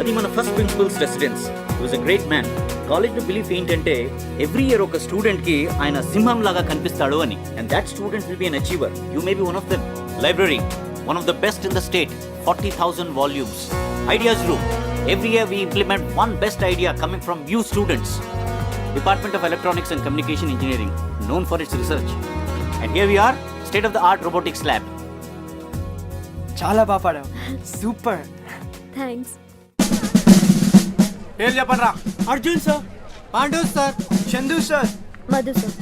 అది మన first principal's residence. He was a great man. కాలేజ్లో బిలీఫ్ ఏంటంటే ఎవ్రీ ఇయర్ ఒక స్టూడెంట్కి ఆయన సింహం లాగా కనిపిస్తాడు అని. And that student will be an achiever. You may be one of them. Library one of the best in the state, 40,000 volumes. Ideas room, every year we implement one best idea coming from you students. Department of Electronics and Communication Engineering, known for its research. And here we are, state of the art robotics lab. చాలా బాగా పాడావు, super. Thanks. పేరు చెప్పండి. Arjun sir, Pandu sir, Chandu sir, Madhu sir.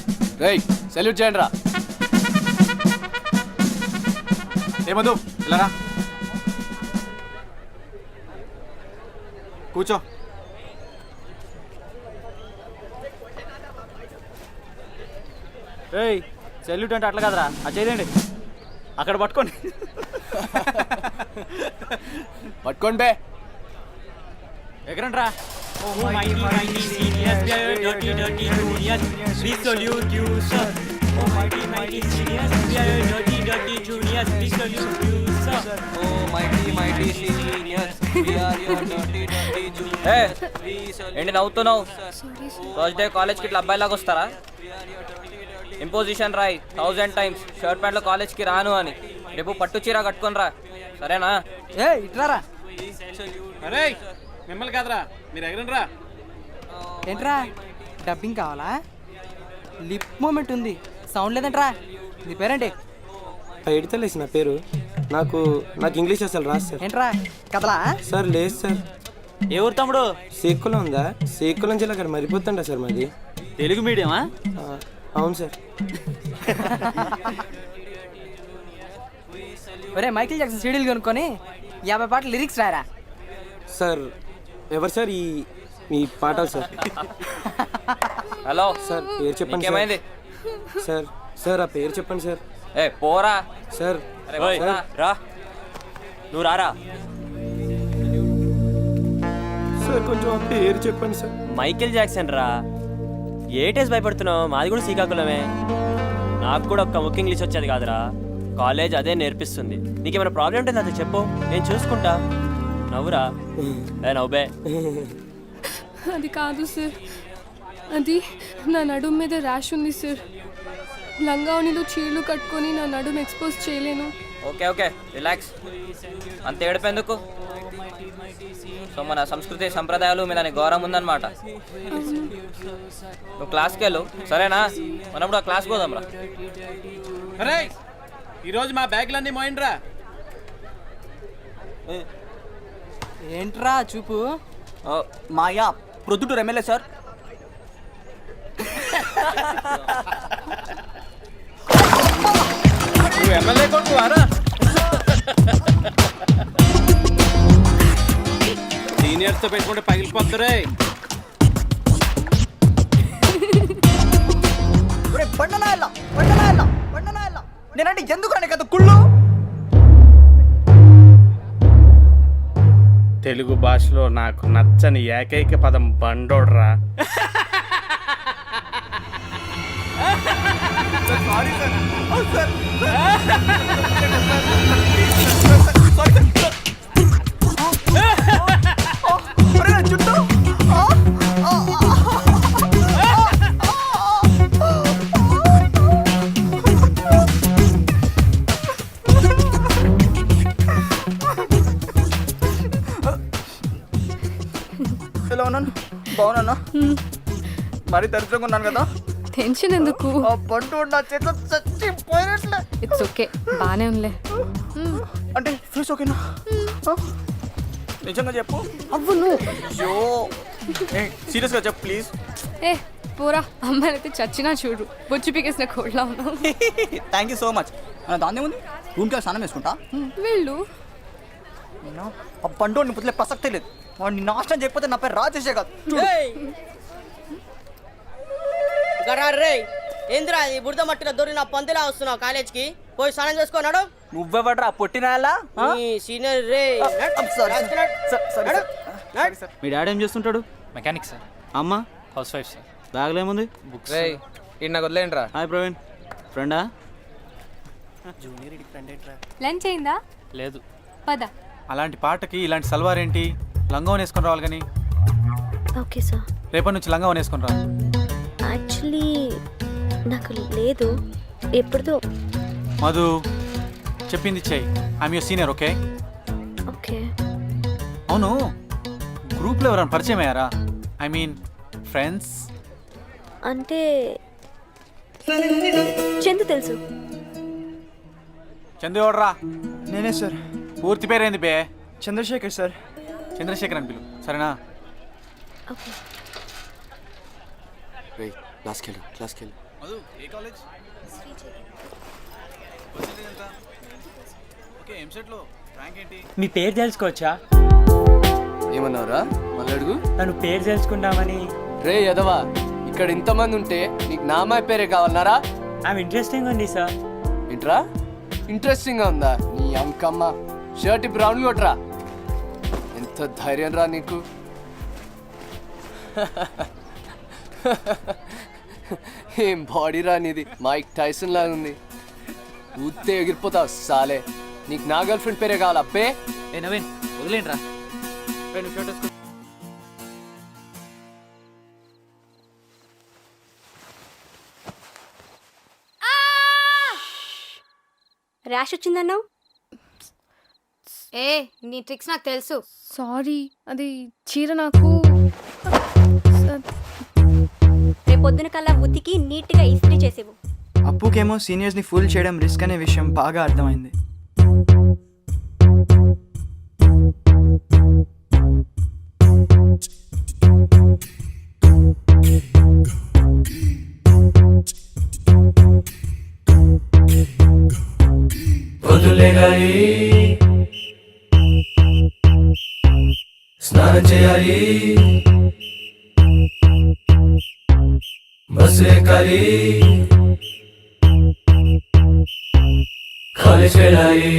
రేయ్ salute చేయండి రా. ఏమదు ఇలా రా, కూర్చో. రేయ్ సెల్యూట్ అంటే అట్లా కదరా, అది చేయండి. అక్కడ పట్టుకోండి. పట్టుకోండి బే. ఎక్కడండి రా. ఏంటి నవ్వుతున్నావు? ఫస్ట్ డే కాలేజ్కి ఇట్లా అబ్బాయిలాగా వస్తారా? ఇంపోజిషన్ రాయి 1000 times షర్ట్ ప్యాంట్లో కాలేజ్కి రాను అని. రేపు పట్టు చీర కట్టుకొని రా, సరేనా? ఏ ఇట్లారా. అరే మిమ్మల్ని కాదురా, మీరు ఎగరండి రా. ఏంట్రా డబ్బింగ్ కావాలా? లిప్ మూమెంట్ ఉంది, సౌండ్ లేదంట్రా. నీ పేరేంటి? ఎడితలేసి నా పేరు. నాకు ఇంగ్లీష్ అసలు రాదు సార్. ఏంట్రా కదలా? సార్ లేదు సార్. ఏ ఊరు తమ్ముడు? సేకులం ఉందా? సేకులం జిల్లా అక్కడ మరిపోతుంటా సార్ మాది. తెలుగు మీడియమా? అవును సార్. ఒరే మైకిల్ జాక్సన్ సీడీలు కొనుక్కొని 50 పాటలు లిరిక్స్ రాయరా. సార్ ఎవరు సార్ ఈ పాటలు సార్? హలో సార్ పేరు చెప్పండి ఏమైంది? సార్. సార్ ఆ పేరు చెప్పండి సార్. ఏ పోరా. సార్ అరే పోరా. రా నువ్వు రారా. సార్ కొంచెం ఆ పేరు చెప్పండి సార్. మైకేల్ జాక్సన్ రా. ఏటేసి భయపడుతున్నావు? మాది కూడా శ్రీకాకుళమే. నాకు కూడా ఒక్క ముఖ్య ఇంగ్లీష్ వచ్చేది కాదురా. కాలేజ్ అదే నేర్పిస్తుంది. నీకేమైనా ప్రాబ్లం ఉంటుంది అది చెప్పు, నేను చూసుకుంటా. నవ్వురా. నవ్వే. అది కాదు సార్, అది నా నడుము మీద ర్యాష్ ఉంది సార్. లంగావణిలో చీరలు కట్టుకొని నా నడుము ఎక్స్పోజ్ చేయలేను. Okay okay relax. అంత ఏడిపోయేందుకు? సో మన సంస్కృతి సంప్రదాయాలు మీద నీకు గౌరవం ఉందన్నమాట. నువ్వు క్లాస్కి వెళ్ళు, సరేనా? మనం ఇప్పుడు ఆ క్లాస్కి పోదాం రా. అరే ఈరోజు మా బ్యాగులన్నీ మోయండిరా. ఏంట్రా చూపు? మాయా ప్రొద్దుటూరు ఎమ్మెల్యే సార్. నువ్వు ఎమ్మెల్యే కొడుకువారా? సీనియర్స్తో పెట్టుకుంటే పగిలిపోతురే. నేనంటే ఎందుకు రాని కదా కుళ్ళు. తెలుగు భాషలో నాకు నచ్చని ఏకైక పదం బండోడ్రా. ఎలా ఉన్నాను? బాగున్నాను. మరి దరిద్రంగా ఉన్నాను కదా. టెన్షన్ ఎందుకు? పండు నా చేతిలో చచ్చిపోయినట్లే. ఇట్స్ ఓకే, బానే ఉందిలే. అంటే ఫేస్ ఓకేనా? నిజంగా చెప్పు. అవ్వును. అయ్యో సీరియస్గా చెప్పు ప్లీజ్. ఏ పోరా, అమ్మాయిలైతే చచ్చినా చూడు, బొచ్చు పీకేసిన కోడ్లా ఉన్నావు. Thank you so much. దాన్ని ఏముంది, రూమ్కి స్నానం వేసుకుంటా. వెళ్ళు. ఆ పండు పుట్లే ప్రసక్తే లేదు. వాడిని నాశనం చేయకపోతే నా పేరు రాజేషే కాదు. రే ఏంద్రా ఈ బురద మట్టిలో దొరికిన పందిలా వస్తున్నావు కాలేజ్కి? పోయి స్నానం చేసుకున్నాడు. నువ్వెవడ్రా పొట్టినాలా? సీనియర్ రే. మీ డాడీ ఏం చేస్తుంటాడు? Mechanic sir. అమ్మ హౌస్ వైఫ్ సార్. బ్యాగ్లో ఏముంది? బుక్స్. రే ఇటు నాకు వదిలేండి రా. హాయ్ ప్రవీణ్. ఫ్రెండా? లంచ్ అయిందా? లేదు. పద. అలాంటి పాటకి ఇలాంటి సల్వార్ ఏంటి? లంగా వేసుకొని రావాలి కానీ ఓకే సార్. రేపటి నుంచి లంగా వేసుకొని రా. యాక్చువల్లీ నాకు లేదు, ఎప్పుడుదో. మధు చెప్పింది చెయ్యి. I'm your senior. Okay okay. అవును, గ్రూప్లో ఎవరైనా పరిచయం అయ్యారా? I mean friends. అంటే చందు తెలుసు. చందు ఎవడరా? నేనే సార్. పూర్తి పేరేంది బే? చంద్రశేఖర్ సార్. చంద్రశేఖర్ అని పిలు, సరేనా? ఓకే. క్లాస్కి వెళ్ళు. మధు ఏ కాలేజ్? ఓకే, ఎంసెట్లో ర్యాంక్ ఏంటి? మీ పేరు తెలుసుకోవచ్చా? ఏమన్నావురా? మళ్ళీ అడుగు. నన్ను పేరు తెలుసుకుంటామని. రే యదవా, ఇక్కడ ఇంతమంది ఉంటే నీకు నా అమ్మాయి పేరే కావాలన్నారా? ఆమె ఇంట్రెస్టింగ్ ఉంది సార్. ఏంట్రా ఇంట్రెస్టింగ్ గా ఉందా? నీ అంకమ్మ షర్ట్ బ్రౌన్ కొట్రా. ఎంత ధైర్యం రా నీకు? ఏం బాడీ రా నీది, మైక్ టైసన్ లాగా ఉంది. ఊతే ఎగిరిపోతావు సాలే. నీకు నా గర్ల్ ఫ్రెండ్ పేరే కావాలా అబ్బే? ఏ నవీన్ వదిలేంట్రా. షర్ట్ వేసుకో. ర్యాష్ వచ్చిందన్నావు. ఏ నీ ట్రిక్స్ నాకు తెలుసు. సారీ, అది చీర నాకు రేపొద్దున కల్లా ఉతికి నీట్గా ఇస్త్రీ చేసేవు. అప్పుకేమో సీనియర్స్ని ఫుల్ చేయడం రిస్క్ అనే విషయం బాగా అర్థమైంది. స్నానం చేయాలి, బస్సు ఎక్కాలి, కాలేజ్ వెళ్ళాలి.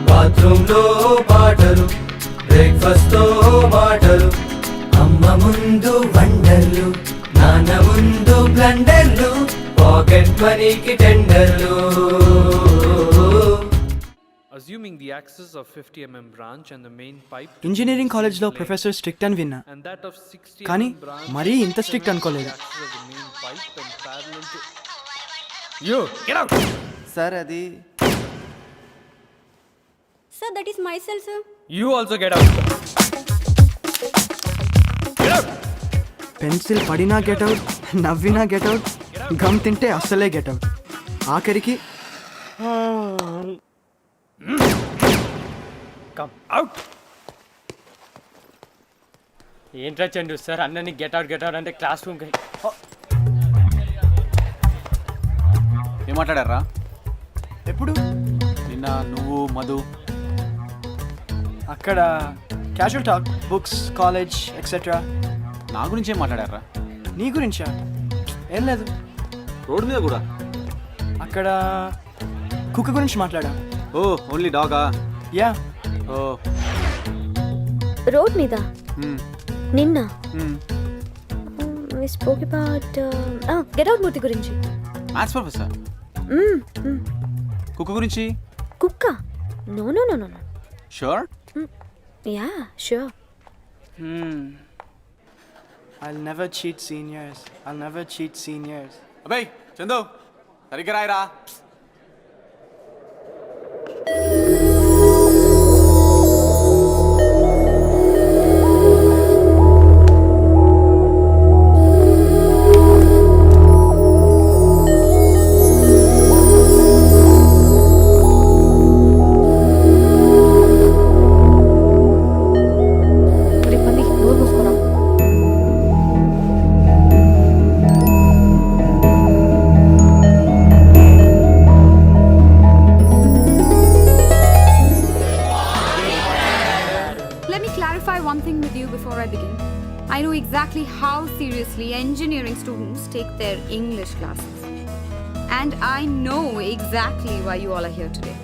బాత్రూంలో పాటలు, బ్రేక్ఫాస్ట్ తో మాటలు, అమ్మ ముందు వండర్లు, నాన్న ముందు బ్లండర్లు, పాకెట్ మనీకి టెండర్లు. Assuming the axis of 50 mm branch and the main pipe engineering కాలేజ్లో ప్రొఫెసర్ స్ట్రిక్ట్ అని విన్నా, and that of 60 కానీ mm branch మరీ ఇంత స్ట్రిక్ట్ అనుకోలేదు. axis of the main pipe and parallel to you get out. Sir అది sir that is my cell sir. You also get out. Get out. Pencil పడినా get out, నవ్వినా get out, gum తింటే అస్సలే get out. ఆఖరికి Come out. ఏంట్రా Chandu sir అన్నని get out అంటే classroom ఏం మాట్లాడారా? ఎప్పుడు? నిన్న నువ్వు మధు. అక్కడ casual talk, books, college etcetera. నా గురించి ఏం మాట్లాడారా? నీ గురించా? ఏం లేదు. రోడ్ మీద కూడా? అక్కడ కుక్క గురించి మాట్లాడా. ఓ ఓన్లీ డాగా? యా. ఓ రోడ్ మీద నిన్న Hmm. we spoke about get out Murthy గురించి. Maths professor. కుక్క గురించి? కుక్క? No no no no no. Sure? Yeah sure. I'll never cheat seniors. I'll never cheat seniors. అబ్బాయి చందు సరిగ్గా రాయరా. One thing with you before I begin. I know exactly how seriously engineering students take their English classes. And I know exactly why you all are here today.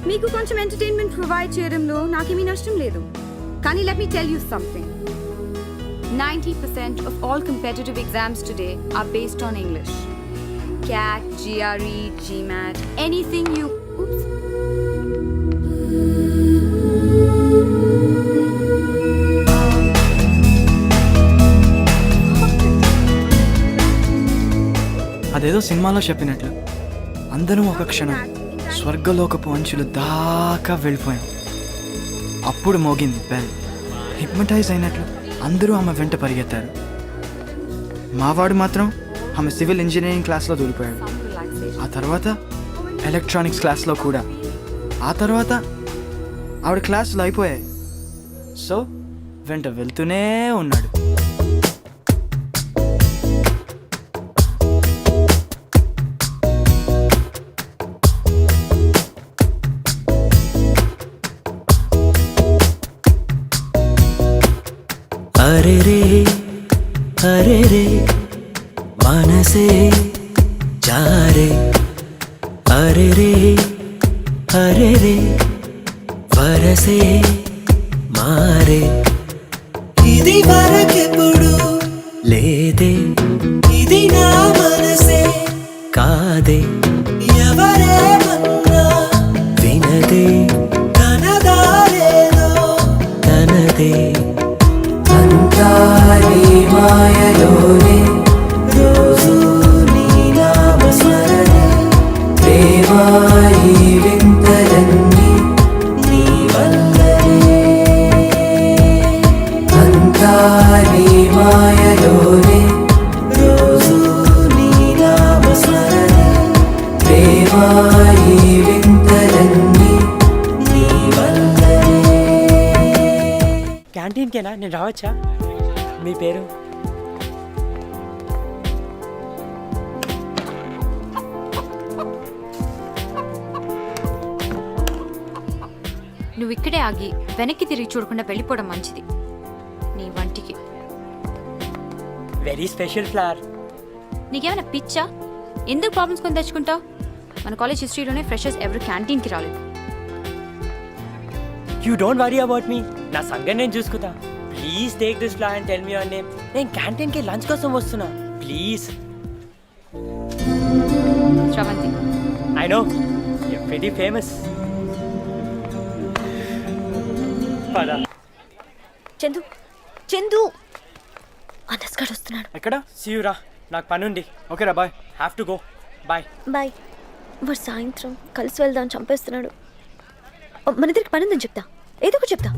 మీకు కొంచెం entertainment provide చేయడంలో నాకేమీ నష్టం లేదు. కానీ let me tell you something. 90% of all competitive exams today are based on English. CAT, GRE, GMAT, anything you... Oops. అదేదో సినిమాలో చెప్పినట్లు అందరం ఒక క్షణం స్వర్గలోకపు అంచులు దాకా వెళ్ళిపోయాం. అప్పుడు మోగింది బెల్. హిప్నటైజ్ అయినట్లు అందరూ ఆమె వెంట పరిగెత్తారు. మావాడు మాత్రం ఆమె సివిల్ ఇంజనీరింగ్ క్లాస్లో దూరిపోయాడు. ఆ తర్వాత ఎలక్ట్రానిక్స్ క్లాస్లో కూడా. ఆ తర్వాత ఆవిడ క్లాసులు అయిపోయాయి. సో వెంట వెళ్తూనే ఉన్నాడు. అరే రే మనసే జారే అరే రే వరసే మారే ఇది వరకెప్పుడు లేదే ఇది నా మనసే కాదే ఎవరేమన్నా వినదే తనదారేదో తనదే అంతారి మాయలోనే రోజు నీ నామ స్మరణే ప్రేమాయి వింతలన్నీ నీ వల్లనే అంతారి మాయలోనే రోజు నీ నామ స్మరణే ప్రేమాయి వింతలన్నీ నీ వల్లనే. క్యాంటీన్కేనా? నేను రావచ్చా? మీ పేరు? నువ్వు ఇక్కడే ఆగి వెనక్కి తిరిగి చూడకుండా వెళ్ళిపోవడం మంచిది నీ వంటికి. Very special flower. నీకేమైనా పిచ్చా? ఎందుకు ప్రాబ్లమ్స్ కొని తెచ్చుకుంటావు? మన కాలేజ్ హిస్టరీలోనే ఫ్రెషర్స్ ఎవరు క్యాంటీన్కి రాలేదు. You don't worry about me. నా సంగతి నేను చూసుకుంటా. Please take this flower and tell me your name. నేను క్యాంటీన్కి లంచ్ కోసం వస్తున్నా. Please. Sravanthi. I know you are very famous. పదా. చందు చందు అనస్గాడు వస్తున్నాడు. ఎక్కడ? సీయురా, నాకు పని ఉంది. ఓకేరా, bye. Have to go. Bye. Bye. వాడు సాయంత్రం కలిసి వెళ్దాం చంపేస్తున్నాడు. మన ఇద్దరికి పని ఉందని చెప్తా, ఏదో ఒకటి చెప్తా.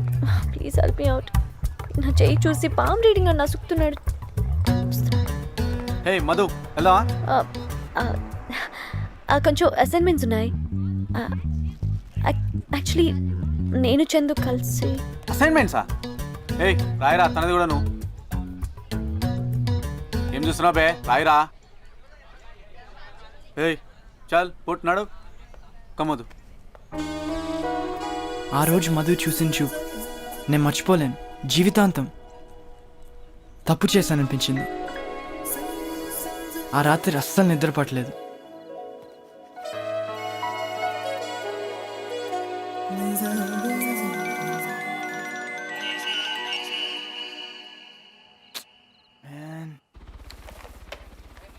Please help me out. నా చెయ్యి చూసి పామ్ రీడింగ్ అని నసుకుతున్నాడు. హే మధు, ఎలా? కొంచెం అసైన్మెంట్స్ ఉన్నాయి. యాక్చువల్లీ నేను చందు కలిసి. అసైన్మెంట్సా? హే రాయరా, తనది కూడా నువ్వు. ఏం చూస్తున్నావు బే? రాయరా. హే చల్ పుట్టినాడు కమ్మదు. ఆ రోజు మధు చూసిన చూపు నేను మర్చిపోలేను జీవితాంతం. తప్పు చేశాననిపించింది. ఆ రాత్రి అస్సలు నిద్ర పట్టలేదు.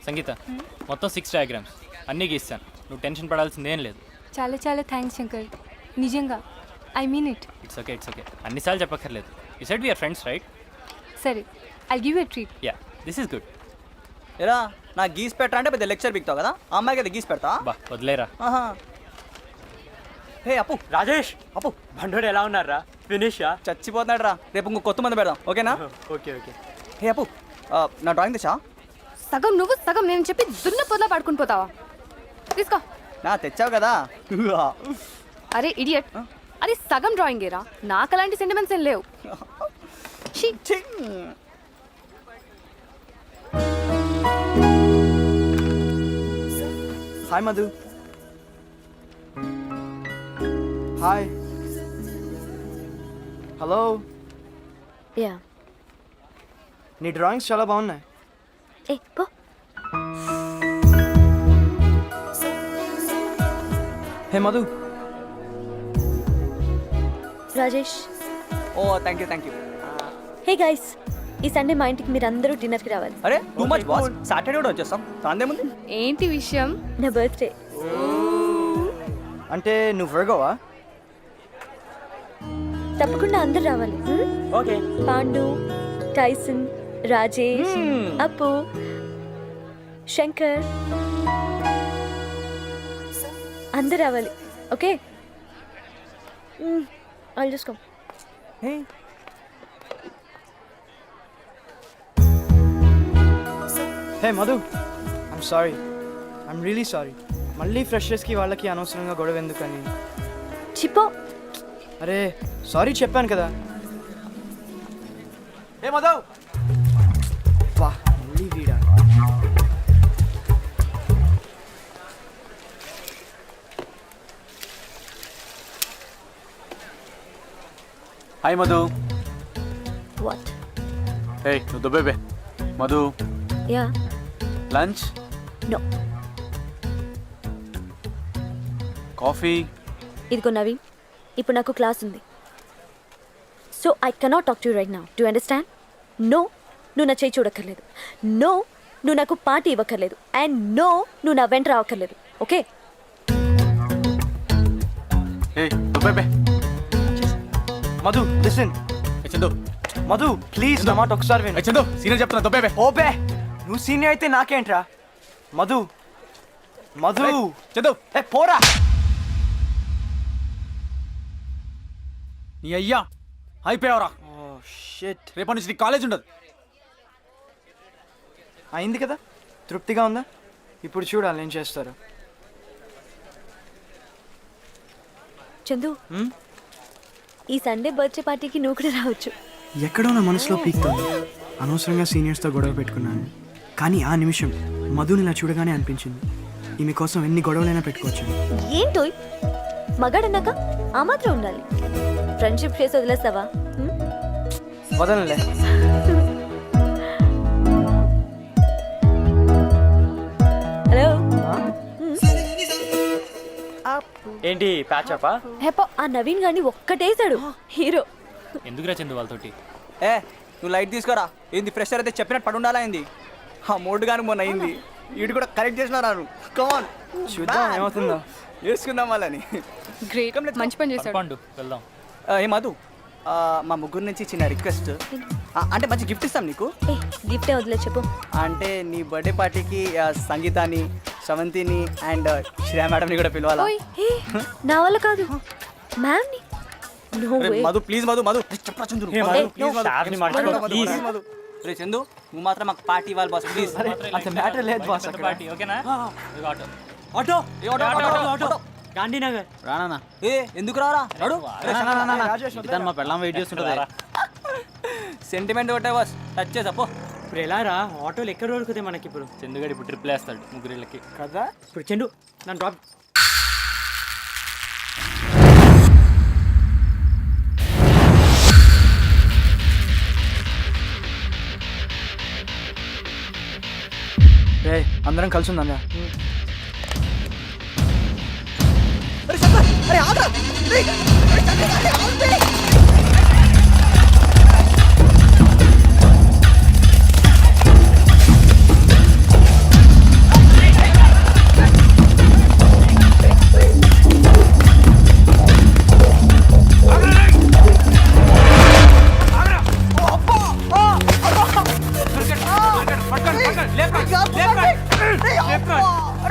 సంగీత, మొత్తం 6 డయాగ్రామ్స్ అన్నీ గీస్తాను. నువ్వు టెన్షన్ పడాల్సిందేం లేదు. చాలా చాలా థ్యాంక్స్ శంకర్, నిజంగా I mean it. It's okay, it's okay. అన్నిసార్లు చెప్పక్కర్లేదు. You said we are friends right? సరే, I give you a treat. Yeah, this is good. ఎరా నాకు గీసి పెట్టా అంటే పెద్ద లెక్చర్ బిక్తావు కదా, ఆ అమ్మాయికి అయితే గీసి పెడతా. బా వదిలేరా. హే అప్పు, రాజేష్, అప్పు బండోడు ఎలా ఉన్నారా? ఫినిష్ చచ్చిపోతున్నాడు రా. రేపు ఇంకో కొత్త మంది పెడదాం, ఓకేనా? Okay okay. హే అప్పు, నా డ్రాయింగ్ తెచ్చా? సగం నువ్వు సగం నేను చెప్పి దున్న పొదలా పడుకుని పోతావా? తీసుకో. నా తెచ్చావు కదా. అరే ఇడియట్, అది సగం డ్రాయింగ్ ఏరా, నాకు అలాంటి సెంటిమెంట్స్ ఏం లేవు. Hi Madhu. Hi. Hello. Yeah, నీ డ్రాయింగ్స్ చాలా బాగున్నాయి. ఏ పో. హే మధు. రాజేష్. ఓ థ్యాంక్ యూ. హే గైస్, ఈ సండే మా ఇంటికి మీరు అందరూ డిన్నర్కి రావాలి. అరే టూ మచ్ బాస్, సాటర్డే కూడా వచ్చేస్తాం. సాందే ముందు ఏంటి విషయం? నా బర్త్డే. అంటే నువ్వు వర్గోవా? తప్పకుండా అందరు రావాలి. ఓకే. పాండు, టైసన్, రాజేష్, అప్పు, శంకర్ అందరు రావాలి. Okay, I'll just come. Hey Madhu, I'm sorry, I'm really sorry. మళ్ళీ ఫ్రెషర్స్కి వాళ్ళకి అనవసరంగా గొడవ ఎందుకని. చిప్పో. అరే సారీ చెప్పాను కదా. హే మధు. వా మళ్ళీ వీడా. హాయ్ మధు. వాట్? హే నువ్వు దుబ్బేబే. Madhu yeah. Lunch? No. Coffee? ఇదిగో నవీన్, ఇప్పుడు నాకు క్లాస్ ఉంది. So I cannot talk to you right now. Do understand? No, నువ్వు నా చేయి చూడక్కర్లేదు. నో, నువ్వు నాకు పార్టీ ఇవ్వక్కర్లేదు. అండ్ నో, నువ్వు నా వెంట రావక్కర్లేదు. ఓకే? హే దుబ్బేబే. మధు లిసన్. చందు. మధు ప్లీజ్ నా మాట ఒకసారి విను. చందు సీనియర్ చెప్తున్నా దుబ్బేబే. ఓబే నువ్వు సీనియర్ అయితే నాకేంట్రా. మధు మధు. చందు ఏ పోరా. నీ అయ్యా అయిపోయావరా. Oh shit. రేపటి నుంచి నీ కాలేజ్ ఉండదు. అయింది కదా, తృప్తిగా ఉందా? ఇప్పుడు చూడాలి ఏం చేస్తారు. చందు, ఈ సండే బర్త్డే పార్టీకి నువ్వు కూడా రావచ్చు. ఎక్కడో నా మనసులో పీక్తోంది. అనవసరంగా సీనియర్స్తో గొడవ పెట్టుకున్నాను, కానీ ఆ నిమిషం మధుని ఇలా చూడగానే అనిపించింది ఈమె కోసం ఎన్ని గొడవలైనా పెట్టుకోవచ్చు. ఏంటో మగాడన్నాక ఆ మాత్రం ఉండాలి. ఫ్రెండ్షిప్ చేసి వదిలేస్తావా? వదలలే. హలో. ఏంటి ప్యాచప్పా? హెపో, ఆ నవీన్ గారిని ఒక్కటేసాడు హీరో. ఎందుకురా చందు వాళ్ళతోటి? ఏ నువ్వు లైట్ తీసుకోరా. ఏంది ఫ్రెషర్ అయితే చెప్పినట్టు పడి ఉండాలా ఏంది? ఆ మోడ్ కానీ మొన్న అయింది. వీడు కూడా కరెక్ట్ చేసినారు. కమాన్ చూద్దాం ఏమవుతుందో. వేసుకుందాం వాళ్ళని. గ్రేట్, మంచి పని చేశాడు. పండు వెళ్దాం. ఏ మధు, మా ముగ్గురు నుంచి చిన్న రిక్వెస్ట్. అంటే మంచి గిఫ్ట్ ఇస్తాం నీకు. ఏ గిఫ్టే వదిలే చెప్పు. అంటే నీ బర్త్డే పార్టీకి సంగీతాని, శ్రవంతిని అండ్ శ్రేయ మేడంని కూడా పిలవాలా? ఏ, నా వల్ల కాదు, మ్యామ్ని. No way. Madhu please Madhu. Madhu చెప్పరా చందు. ప్లీజ్ మధు. రే చందు, నువ్వు మాత్రం మాకు పార్టీ ఇవ్వాలి బాస్ ప్లీజ్. అంత మ్యాటర్ లేదు బాస్ అక్కడ. పార్టీ ఓకేనా? ఆటో గాంధీనగర్. రానా? ఏ ఎందుకు రారా? మా పెళ్ళాం వెయిట్ చేస్తుంటది. సెంటిమెంట్ కొట్టే బాస్, టచ్ చేసపో. ఇప్పుడు ఎలా రా? ఆటోలు ఎక్కడ దొరుకుతాయి మనకి ఇప్పుడు? చందుగాడు ఇప్పుడు ట్రిప్లు వేస్తాడు ముగ్గురిళ్ళకి కదా. ఇప్పుడు చెండు నన్ను డ్రాప్. రే అందరం కలిసి ఉందా?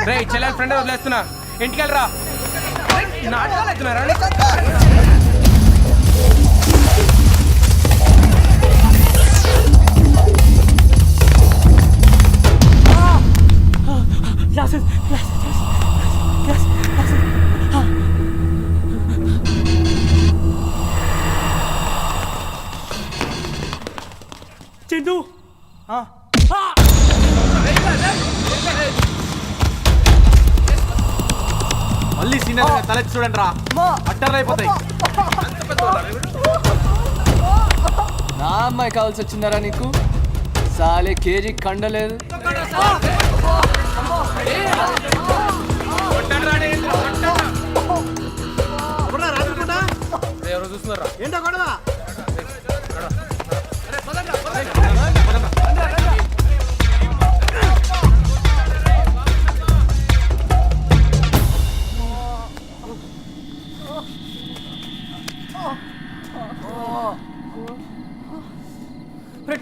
రే చెల్లెలు ఫ్రెండ్ వదిలేస్తున్నా, ఇంటికి వెళ్ళరా. నాటకాలు అవుతున్నారా? చందు మళ్ళీ సీనియర్ తలెత్తి చూడండి రా. అట్టర్లు అయిపోతాయి. నా అమ్మాయి కావాల్సి వచ్చిందరా నీకు? సాలే కేజీ కండలేదు. ఎవరో చూస్తున్నారా? ఏంటో గొడవ?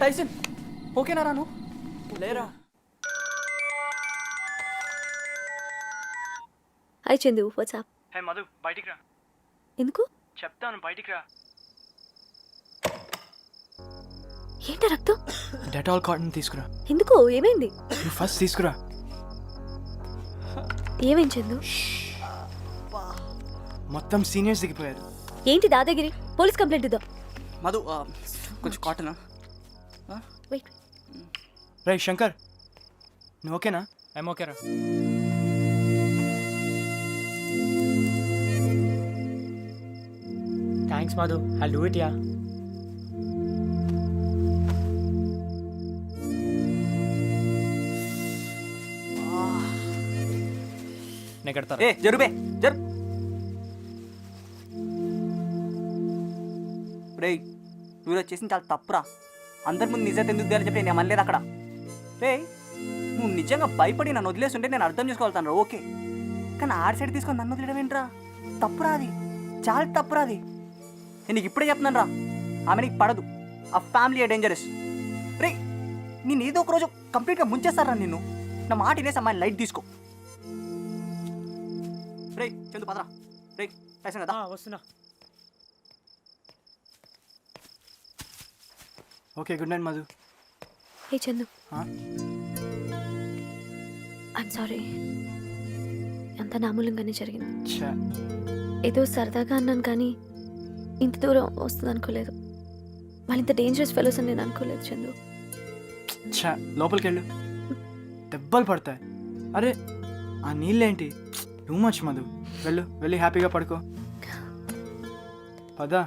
టైసన్ ఓకేనా రాను లేరా? Hi Chandu, what's up? Hey Madhu, బయటికి రా. ఎందుకు? చెప్తాను, బయటికి రా. ఏంటి రక్తం? డెటాల్ కాటన్ తీసుకురా. ఎందుకు? ఏమైంది? నువ్వు ఫస్ట్ తీసుకురా. ఏమేం చందు? మొత్తం సీనియర్స్ దిగిపోయారు. ఏంటి దాదాగిరి? పోలీస్ కంప్లైంట్ ఇద్దాం. మధు కొంచెం కాటన్. వెయిట్. రే శంకర్, నువ్వు ఓకేనా? ఐమ్ ఓకే రా. Thanks Madhu, I do it yeah. నేను కడతాను. ఏ జరుబే జరు. రే నువ్వు వచ్చేసి చాలా తప్పురా. అందరి ముందు నిజం ఎందుకు అని చెప్పి నేను అనలేదు అక్కడ. రే నువ్వు నిజంగా భయపడి నన్ను వదిలేస్తుంటే నేను అర్థం చేసుకోగలుగుతాను, ఓకే. కానీ ఆడి సైడ్ తీసుకొని నన్ను వదిలేయడం ఏంట్రా? తప్పురా అది, చాలా తప్పురా అది. నేను నీకు ఇప్పుడే చెప్తున్నాను రా, ఆమె నీకు పడదు. ఆ ఫ్యామిలీ డేంజరస్. రే నేను ఏదో ఒక రోజు కంప్లీట్గా ముంచేస్తారా నిన్ను. నా మాట వినేసి అమ్మాయి లైట్ తీసుకో. రే చందు పదరా. రే టైసన్ కదా వస్తున్నా. Okay, good night Madhu. Hey Chandu, I'm sorry. అంత నామూలంగానే జరిగింది. ఏదో సరదాగా అన్నాను కానీ ఇంత దూరం వస్తుంది అనుకోలేదు. వాళ్ళు ఇంత డేంజరస్ ఫెలోస్ అని నేను అనుకోలేదు చందు. లోపలికి వెళ్ళు, దెబ్బలు పడతాయి. అరే ఆ నీళ్ళేంటి? Too much Madhu. వెళ్ళి హ్యాపీగా పడుకో. పదా.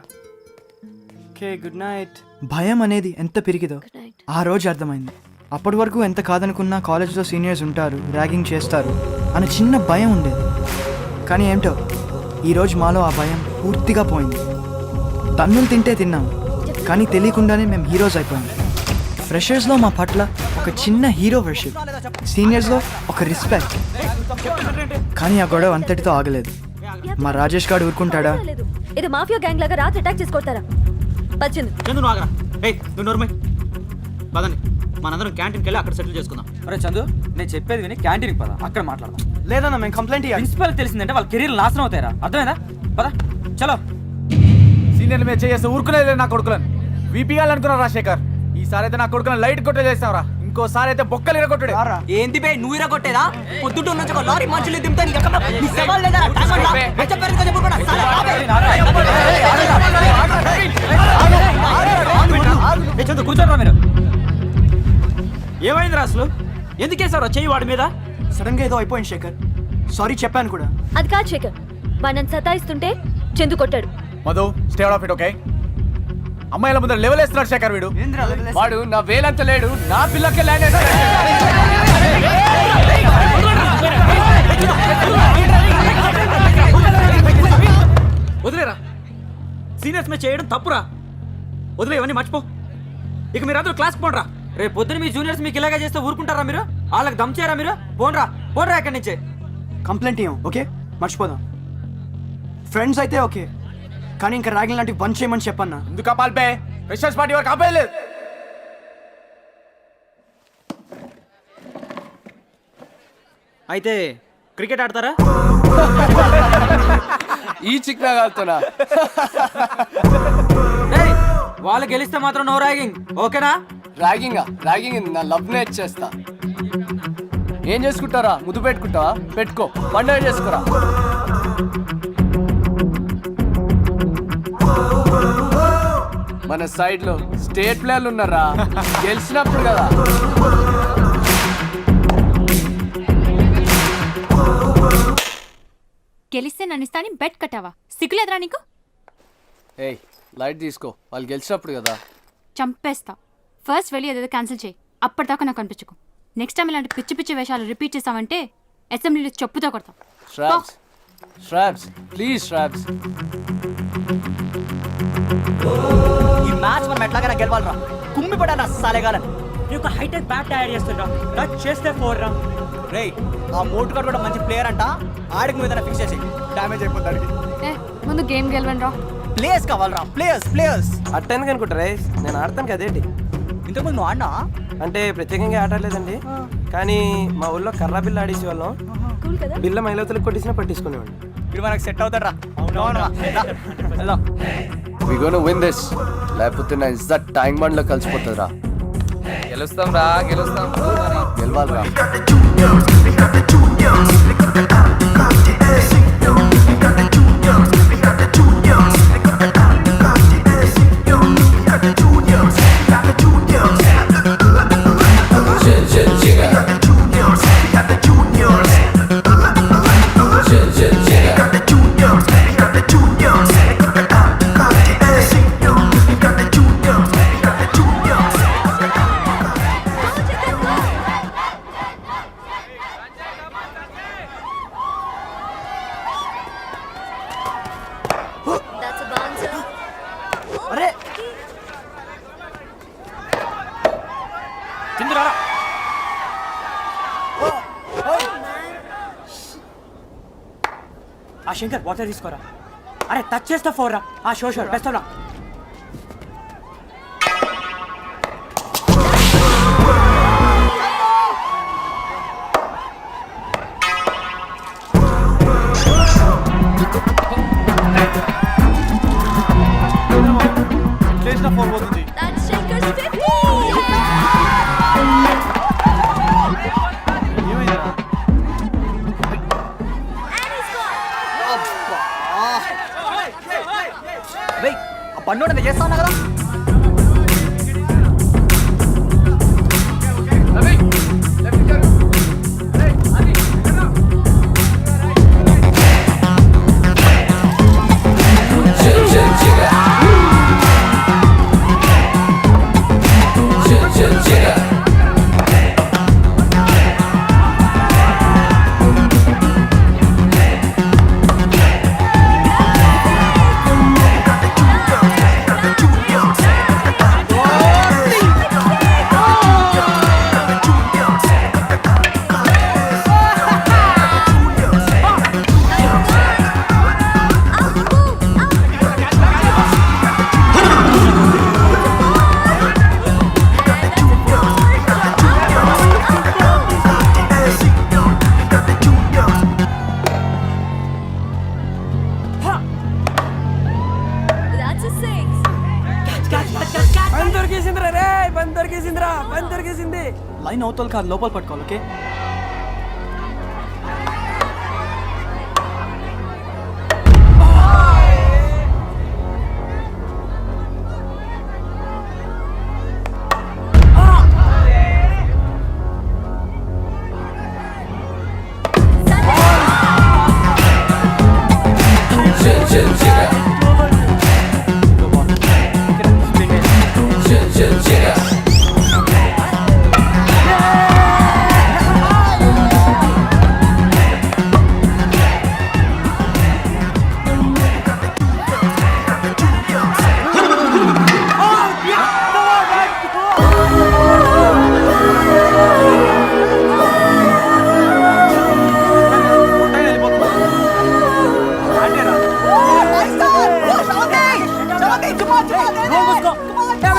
Okay, good night. భయం అనేది ఎంత పెరిగిదో గుడ్ నైట్. ఆ రోజు అర్థమైంది. అప్పటి వరకు ఎంత కాదనుకున్నా కాలేజ్లో సీనియర్స్ ఉంటారు, ర్యాగింగ్ చేస్తారు అని చిన్న భయం ఉండేది. కానీ ఏంటో ఈరోజు మాలో ఆ భయం పూర్తిగా పోయింది. తన్నులు తింటే తిన్నాం, కానీ తెలియకుండానే మేము హీరోస్ అయిపోయాం. ఫ్రెషర్స్లో మా పట్ల ఒక చిన్న హీరో వర్షిప్, సీనియర్స్లో ఒక రెస్పెక్ట్. కానీ ఆ గొడవ అంతటితో ఆగలేదు. మా రాజేష్ గారు ఊరుకుంటాడా? ఏదో మాఫియా గ్యాంగ్ లాగా రాత్రి అటాక్ చేసుకొడతారా? పచ్చింది చందు నువ్వు ఆగరా. ఏ నువ్వు నోర్మై పదండి, మనందరం క్యాంటీన్కి వెళ్ళి అక్కడ సెటిల్ చేసుకుందాం. అరే చందు, నేను చెప్పేది విని క్యాంటీన్కి పద, అక్కడ మాట్లాడదాం. లేదన్నా, మేము కంప్లైంట్ ఇవ్వాలి. ప్రిన్సిపల్ తెలిసిందంటే వాళ్ళ కెరీర్ నాశనం అవుతారా? అర్థమైందా? పద చలో. సీనియర్లు మీద చేస్తే ఊరుకునేది నా కొడుకులను. వీపీఆల్ అనుకున్నావు రాజశేఖర్. ఈసారి అయితే నా కొడుకులను లైట్ కొట్టే చేస్తావురా. ఇంకోసారి అయితే బొక్కలు ఇరగొట్టాడు. ఏంది బే నువ్వు ఇరగొట్టేదా? పొద్దుట నుంచి ఒక లారీ మనుషులు దింపుతా నీకు ఎక్కడ నీ సవాల్ లేదా? కూర్చోరా మీరు. ఏమైంది అసలు? ఎందుకేసారో చెయ్యి వాడి మీద? సడన్ గా ఏదో అయిపోయింది శేఖర్. సారీ చెప్పాను కూడా. అది కాదు శేఖర్, వాడు నన్ను సతాయిస్తుంటే చందు కొట్టాడు. Madhu stay out of it, okay? అమ్మాయిల ముందర లెవెల్ వేస్తున్నాడు శేఖర్ వీడు. వాడు నా వేలంత లేడు, నా పిల్లకే ల్యాండ్. వదిలేరా, సీనియర్స్ మీద చేయడం తప్పురా. వదిలే, ఇవన్నీ మర్చిపో. ఇక మీరు అందరూ క్లాస్కి పోండ్రా. రేపు పొద్దున మీ జూనియర్స్ మీకు ఇలాగే చేస్తే ఊరుకుంటారా మీరు? వాళ్ళకి దమ్ చేయరా మీరు? పోండ్రా ఇక్కడి నుంచి. కంప్లైంట్ ఇవ్వం, ఓకే? మర్చిపోదాం. ఫ్రెండ్స్ అయితే ఓకే, కానీ ఇంకా ర్యాగింగ్ లాంటివి బంద్ చేయమని చెప్పన్నా. ఎందుకు ఆపాలిపే? ఫ్రెషర్స్ పార్టీ వరకు ఆపేయలేదు. అయితే క్రికెట్ ఆడతారా? ఈ చిక్నా కాలుతున్నా. వాళ్ళు గెలిస్తే మాత్రం నో ర్యాగింగ్, ఓకేనా? ర్యాగింగ్ నా లవ్ నే చేస్తా. ఏం చేసుకుంటారా? ముద్దు పెట్టుకుంటావా? పెట్టుకో, పండుగ చేసుకోరా. మన సైడ్ లో స్టేట్ ప్లేయర్లు ఉన్నారా, గెలిచినప్పుడు కదా. గెలిస్తే నన్ను ఇస్తాని బెట్ కట్టావా? సిగ్గులేదురా నీకు? ఏయ్ లైట్ తీసుకో, వాళ్ళు గెలిచినప్పుడు కదా. చంపేస్తా. ఫస్ట్ వెళ్ళి ఏదేదో క్యాన్సిల్ చేయి. అప్పటిదాకా నాకు అనిపించుకో. నెక్స్ట్ టైం ఇలాంటి పిచ్చి పిచ్చి వేషాలు రిపీట్ చేసావంటే అసెంబ్లీలో చెప్పుతో కొడతాం. శ్రాబ్స్ ప్లీజ్ శ్రాబ్స్. ఈ మ్యాచ్ మనం ఎట్లాగైనా గెలవాలరా, కుమ్మి పడాలా సాలేగాలని. నీకు హైటెక్ బ్యాట్ తయారు చేస్తుండ్రా, టచ్ చేస్తే 4 రా. రే ఆ మోటు గారు కూడా మంచి ప్లేయర్ అంట, ఆడికి మీద ఫిక్స్ చేసి డ్యామేజ్ అయిపోతాడు. ముందు గేమ్ గెలవండి రా. ప్లేయర్స్ కావాలరా, ప్లేయర్స్. అట్టనికి అనుకుంటారా? నేను ఆడతాను కదేంటి. ఇంతకుముందు నువ్వు ఆడినా? అంటే ప్రత్యేకంగా ఆడలేదండి, కానీ మా ఊళ్ళో కర్రా బిల్ల ఆడేసి వాళ్ళం. బిల్ల మైలవతలకు కొట్టేసినా పట్టించుకునేవాడిని. ఇప్పుడు మనకు సెట్ అవుతారా? వెళ్దాం. వి గోనా విన్ దిస్, లేకపోతే నా ఇజ్జత్ ట్యాంక్ బండ్ లో కలిసిపోతుందిరా. గెలుస్తాం రా, గెలుస్తాం. గెలవాలిరా. అరే చిందురా. ఆ శంకర్ వాటర్ తీసుకోరా. అరే టచ్ చేస్తా 4 రా. ఆ షోర్ బెస్ట్ రా. చేసిన 4 పోతుంది. ఏమైందిరా? రే ఆ పన్నోడు నేను చేస్తా ఉన్నా కదా. పని దొరికేసింది. లైన్ అవతల కాదు, లోపల పట్టుకోవాలి. ఓకే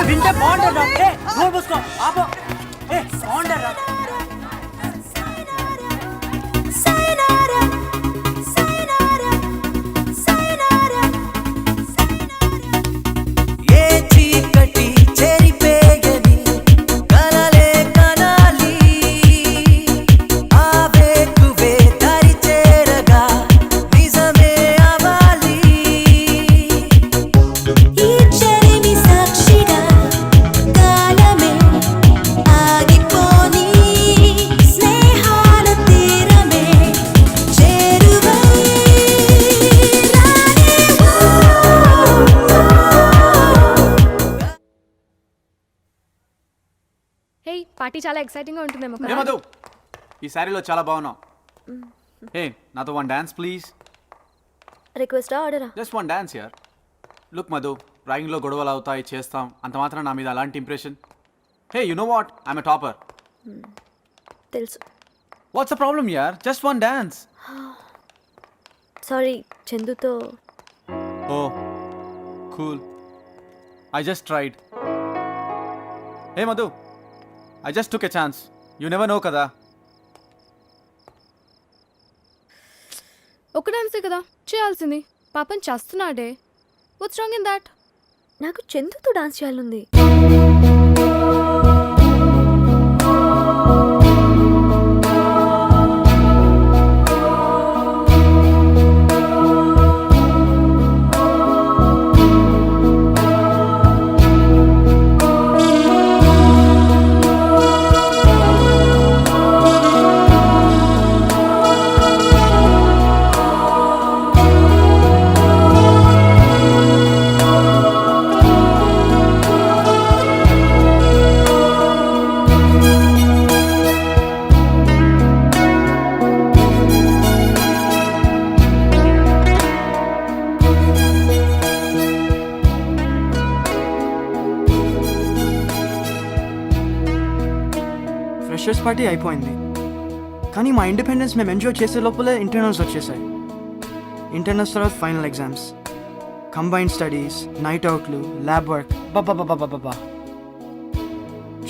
వింటే బాగుంటారా? నోరు మూసుకో, ఆపో. బాగుంటారా? ఏ చీకటి చెరిపేయని కలలే కనాలి, ఆ వేకువే దరి చేరగా నిజమే అవాలి. ఈ చెరిమి సాక్షిగా కాలమే ఆగిపోని స్నేహాల తీరమే చేరువై హే పార్టీ చాలా ఎక్సైటింగ్గా ఉంటుందేమో ఏ మధు, ఈ శారీలో చాలా బాగున్నావు. ఏ నాతో 1 డాన్స్ ప్లీజ్. రిక్వెస్టా ఆర్డరా? జస్ట్ 1 డాన్స్ యార్. లుక్ మధు, ర్యాగింగ్లో గొడవలు అవుతాయి చేస్తాం అంత మాత్రం నా మీద అలాంటి impression. Hey you know what, I'm a topper. తెలుసు. వాట్స్ ద ప్రాబ్లమ్ యార్, జస్ట్ వన్ డాన్స్. సారీ, చందుతో. Oh cool, I just tried. Hey Madhu, I just took a chance, you never know కదా. ఒక డాన్సే కదా చేయాల్సింది, పాపం చేస్తున్నాడే. What's wrong in that? నాకు చందుతో డాన్స్ చేయాలంది. ఫ్రెషర్స్ పార్టీ అయిపోయింది, కానీ మా ఇండిపెండెన్స్ మేము ఎంజాయ్ చేసే లోపలే ఇంటర్నల్స్ వచ్చేసాయి. ఇంటర్నల్స్ తర్వాత final exams, combined studies, night అవుట్లు, ల్యాబ్ వర్క్. బాబా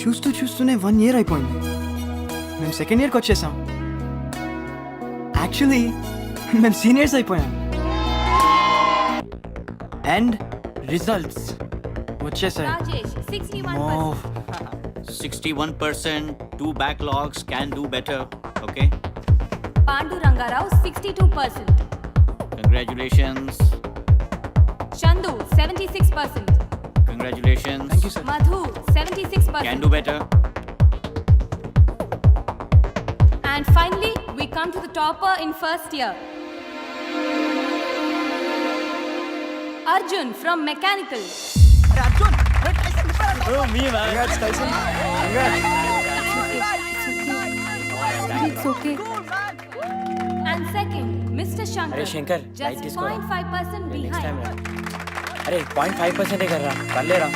చూస్తూనే 1 year అయిపోయింది. మేము సెకండ్ ఇయర్కి వచ్చేసాం. యాక్చువల్లీ మేము సీనియర్స్ అయిపోయాం. అండ్ రిజల్ట్స్ వచ్చేసాయి. 61%, 2 backlogs, can do better. Okay, Pandu Rangarao 62%, congratulations. Chandu 76%, Congratulations. Thank you, sir. Madhu 76%. Can do better. And finally, we come to the topper in first year. Arjun from Mechanical. It's okay. And second, Mr. Shankar. అరే Shankar, Just light తీసుకోరా. 0.5% next time behind. అరే 0.5% కర్రా, పర్లేరా.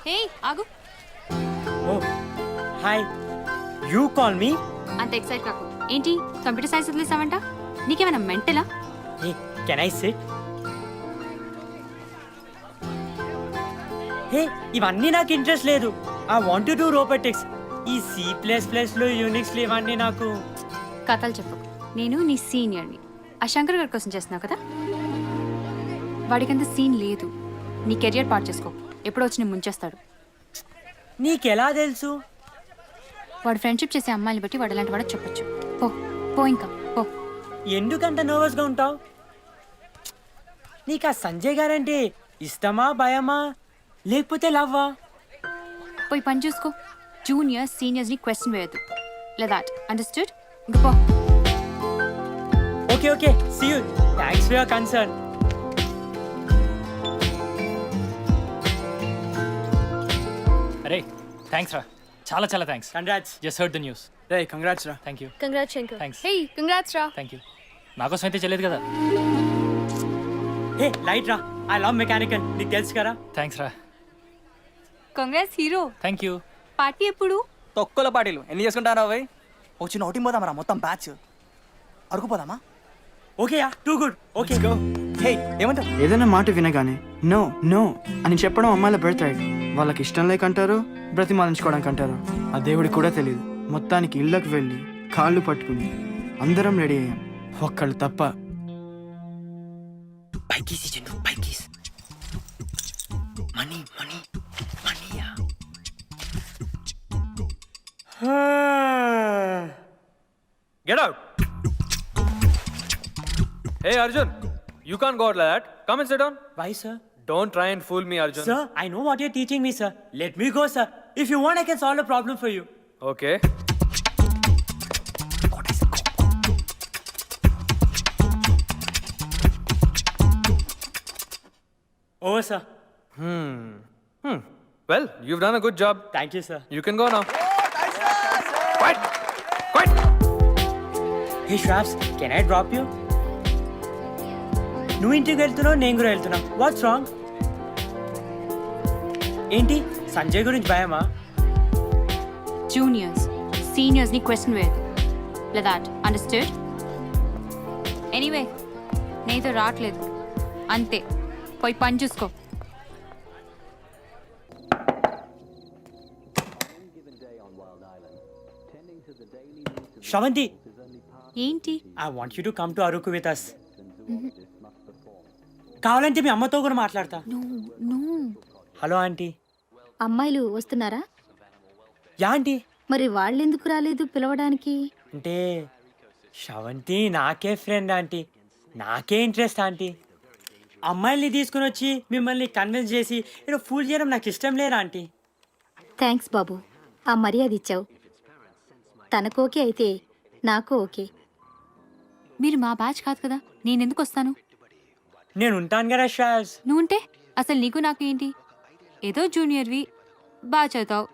Hey, ఆగు. ఓ hi, you call me. అంత excite కాకు. ఏంటి computer science వదిలేసావంట? నీకేమైనా మెంటలా? హే can I SIT? హే ఇవన్నీ నాకు ఇంట్రెస్ట్ లేదు. I want to do robotics. ఈ C++లో యూనిక్స్లు ఇవన్నీ నాకు. కథలు చెప్పు. నేను నీ సీనియర్ని. ఆ శంకర్ గారి కోసం చేస్తున్నావు కదా? వాడికంత సీన్ లేదు. నీ కెరియర్ పాడు చేసుకో. ఎప్పుడో వచ్చి నేను ముంచేస్తాడు. నీకెలా తెలుసు? వాడు ఫ్రెండ్షిప్ చేసే అమ్మాయిని బట్టి వాడు ఎలాంటి వాడో చెప్పొచ్చు. పో పో ఇంకా పో. ఎందుకంత నర్వస్గా ఉంటావు? నీకు ఆ సంజయ్ గారంటే ఇష్టమా, భయమా, లేకపోతే లవ్వా? పోయి పని చూసుకో. జూనియర్స్ సీనియర్స్ని క్వశ్చన్ వేయద్దు. Like that understood? ఇంకా పో. Okay see you. Thanks for your concern. అరే థ్యాంక్స్ రా, చాలా thanks. Congrats. Just heard the news. రే కంగ్రాట్స్ రా. Thank you. Congrats Shankar. Thanks. Hey, congrats రా. Thank you. నాకోసం అయితే చెల్లేదు కదా. హే లైట్ రా, ఐ లవ్ మెకానికల్, నీకు తెలుసు కదా. థ్యాంక్స్ రా. Congrats hero. Thank you. Party ఎప్పుడు? తొక్కుల పార్టీలు ఎన్ని చేసుకుంటారా అవి? వచ్చి నోటింగ్ పోదామరా మొత్తం బ్యాచ్. అరుకుపోదామా? Okay yeah, too good. Okay hey ఏమంటావు? ఏదైనా మాట వినగానే నో నో అని చెప్పడం అమ్మాయిల బర్త్ రైట్. వాళ్ళకి ఇష్టం లేకంటారు, బ్రతిమాలించుకోవడానికి అంటారు. ఆ దేవుడికి కూడా తెలియదు. మొత్తానికి ఇళ్ళకి వెళ్ళి కాళ్ళు పట్టుకుని అందరం రెడీ అయ్యాం, ఒక్కళ్ళు తప్ప. పైకీసి చెండు, పైకీసి. మనీ Get out! Hey Arjun, you can't go out like that. Come and sit down. Why, sir? Don't try and fool me, Arjun. Sir, I know what you're teaching me, sir. Let me go, sir. If you want, I can solve the problem for you. Okay. Over, sir. Well, you've done a good job. Thank you, sir. You can go now. Hey శ్రాప్స్, can I drop you? నువ్వు ఇంటికి వెళ్తున్నావు, నేను కూడా వెళ్తున్నా. What's wrong? ఏంటి సంజయ్ గురించి భయమా? జూనియర్స్ సీనియర్స్ని క్వశ్చన్ వేయదు. Like that, understood? ఎనీవే, నేతో రావట్లేదు అంతే. పోయి పని చూసుకో. శ్రవంతి, ఏంటి? I want you to come to Araku with us. కావాలంటే మీ అమ్మతో కూడా మాట్లాడతా. Hello aunty. అమ్మాయిలు వస్తున్నారా? Yeah aunty. మరి వాళ్ళెందుకు రాలేదు పిలవడానికి? అంటే శ్రవంతి నాకే ఫ్రెండ్ ఆంటీ, నాకే ఇంట్రెస్ట్ ఆంటీ. అమ్మాయిల్ని తీసుకుని వచ్చి మిమ్మల్ని కన్విన్స్ చేసి ఏదో ఫూల్ చేయడం నాకు ఇష్టం లేదు ఆంటీ. థ్యాంక్స్ బాబు, ఆ మర్యాద ఇచ్చావు. తనకు ఓకే అయితే నాకు ఓకే. మీరు మా బ్యాచ్ కాదు కదా, నేను ఎందుకు వస్తాను? నేను ఉంటాను కదా శ్రావ్స్. నువ్వుంటే అసలు నీకు నాకు ఏంటి? ఏదో జూనియర్వి, బాగా చదువుతావు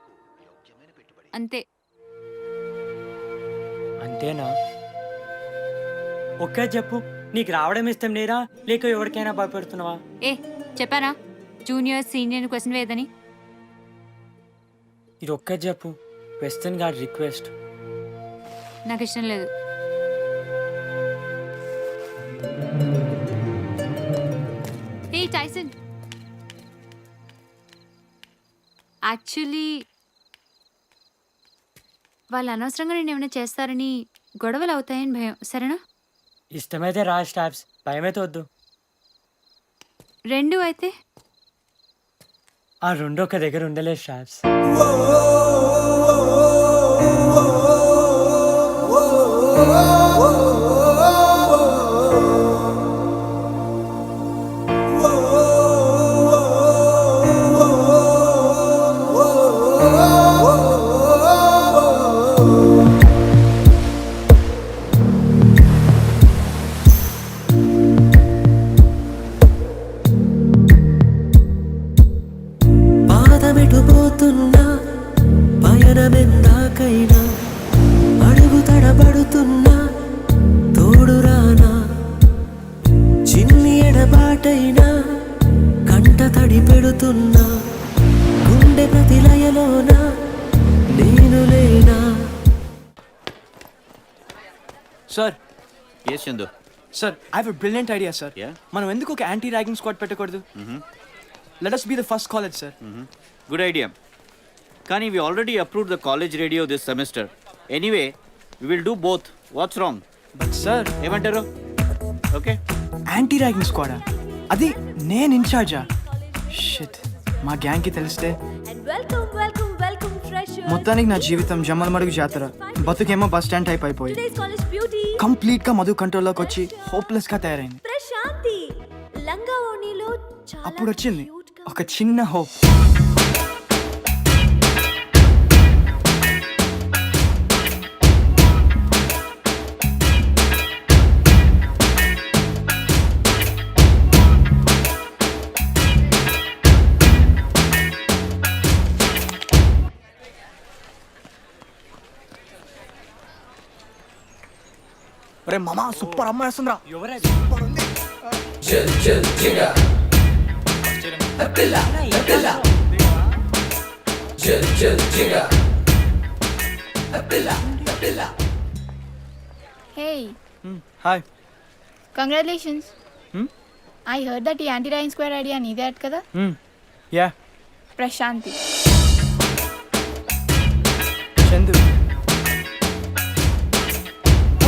అంతే. అంతేనా? ఒక్క చెప్పు, నీకు రావడం ఇష్టం లేదా లేక ఎవరికైనా భయపెడుతున్నావా? ఏ చెప్పానా జూనియర్ సీనియర్ క్వశ్చన్ వేయదని? ఇది ఒక్క చెప్పు, వెస్టర్న్ గార్డ్ రిక్వెస్ట్. నాకు ఇష్టం లేదు. ఏ టైసన్, యాక్చువల్లీ వాళ్ళు అనవసరంగా నేను ఏమైనా చేస్తారని గొడవలు అవుతాయని భయం. సరేనా? ఇష్టమైతే రా స్టాప్స్, భయమైతే వద్దు. రెండు అయితే ఆ రెండు ఒక దగ్గర ఉండలేదు స్టాప్స్. పాదమెటు పోతున్నా పయనమెందాకైనా అడుగు తడబడుతున్నా తోడురానా చిన్ని ఎడబాటైనా కంట తడి పెడుతున్నా గుండె ప్రతిలయలోన నేను లేనా. Sir yes Chandu. Sir, I have a brilliant idea sir. Yeah? మనం ఎందుకు ఒక యాంటీ ర్యాగింగ్ స్క్వాడ్ పెట్టకూడదు? Let us be the first college sir. Good idea. కానీ we already approved the college radio this semester. Anyway, we will do both. What's wrong? But sir, ఏమంటారు? Okay. Anti ragging స్క్వాడా? అది నేను ఇన్ఛార్జా? Shit, మా గ్యాంగ్కి తెలిస్తే మొత్తానికి నా జీవితం జమ్మలమడుగు జాతర, బతుకేమో బస్ స్టాండ్ టైప్ అయిపోయి కంప్లీట్ గా మధు కంట్రోల్లోకి వచ్చి హోప్లెస్ గా తయారైంది. అప్పుడు వచ్చింది ఒక చిన్న హోప్. ఒరే మామా, సూపర్ అమ్మాయి వస్తుందిరా. Hey, hi. congratulations. I heard that ఈ anti-ragging squad idea నీదే కదా? Yeah, Prashanti. Chandu.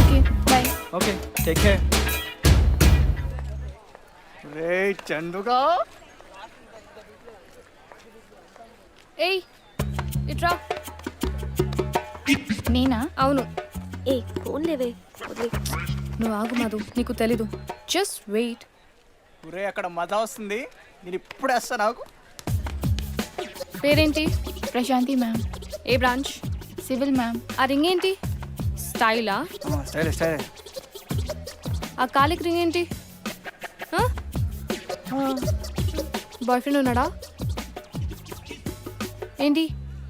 Okay, bye. Okay, take care. రే చందుగా. ఏయ్, ఇట్రా. నేనా? అవును. ఏ ఫోన్ లేవే, వదిలే. నువ్వు ఆగు మధు, నీకు తెలీదు. Just wait. రే అక్కడ మజా వస్తుంది, నేను ఇప్పుడు వేస్తా. నాకు పేరేంటి? ప్రశాంతి మ్యామ్. ఏ బ్రాంచ్? Civil ma'am. ఆ రింగ్ ఏంటి? స్టైలా? Style style. ఆ కాలికి రింగ్ ఏంటి? బాయ్ ఫ్రెండ్ ఉన్నాడా ఏంటి?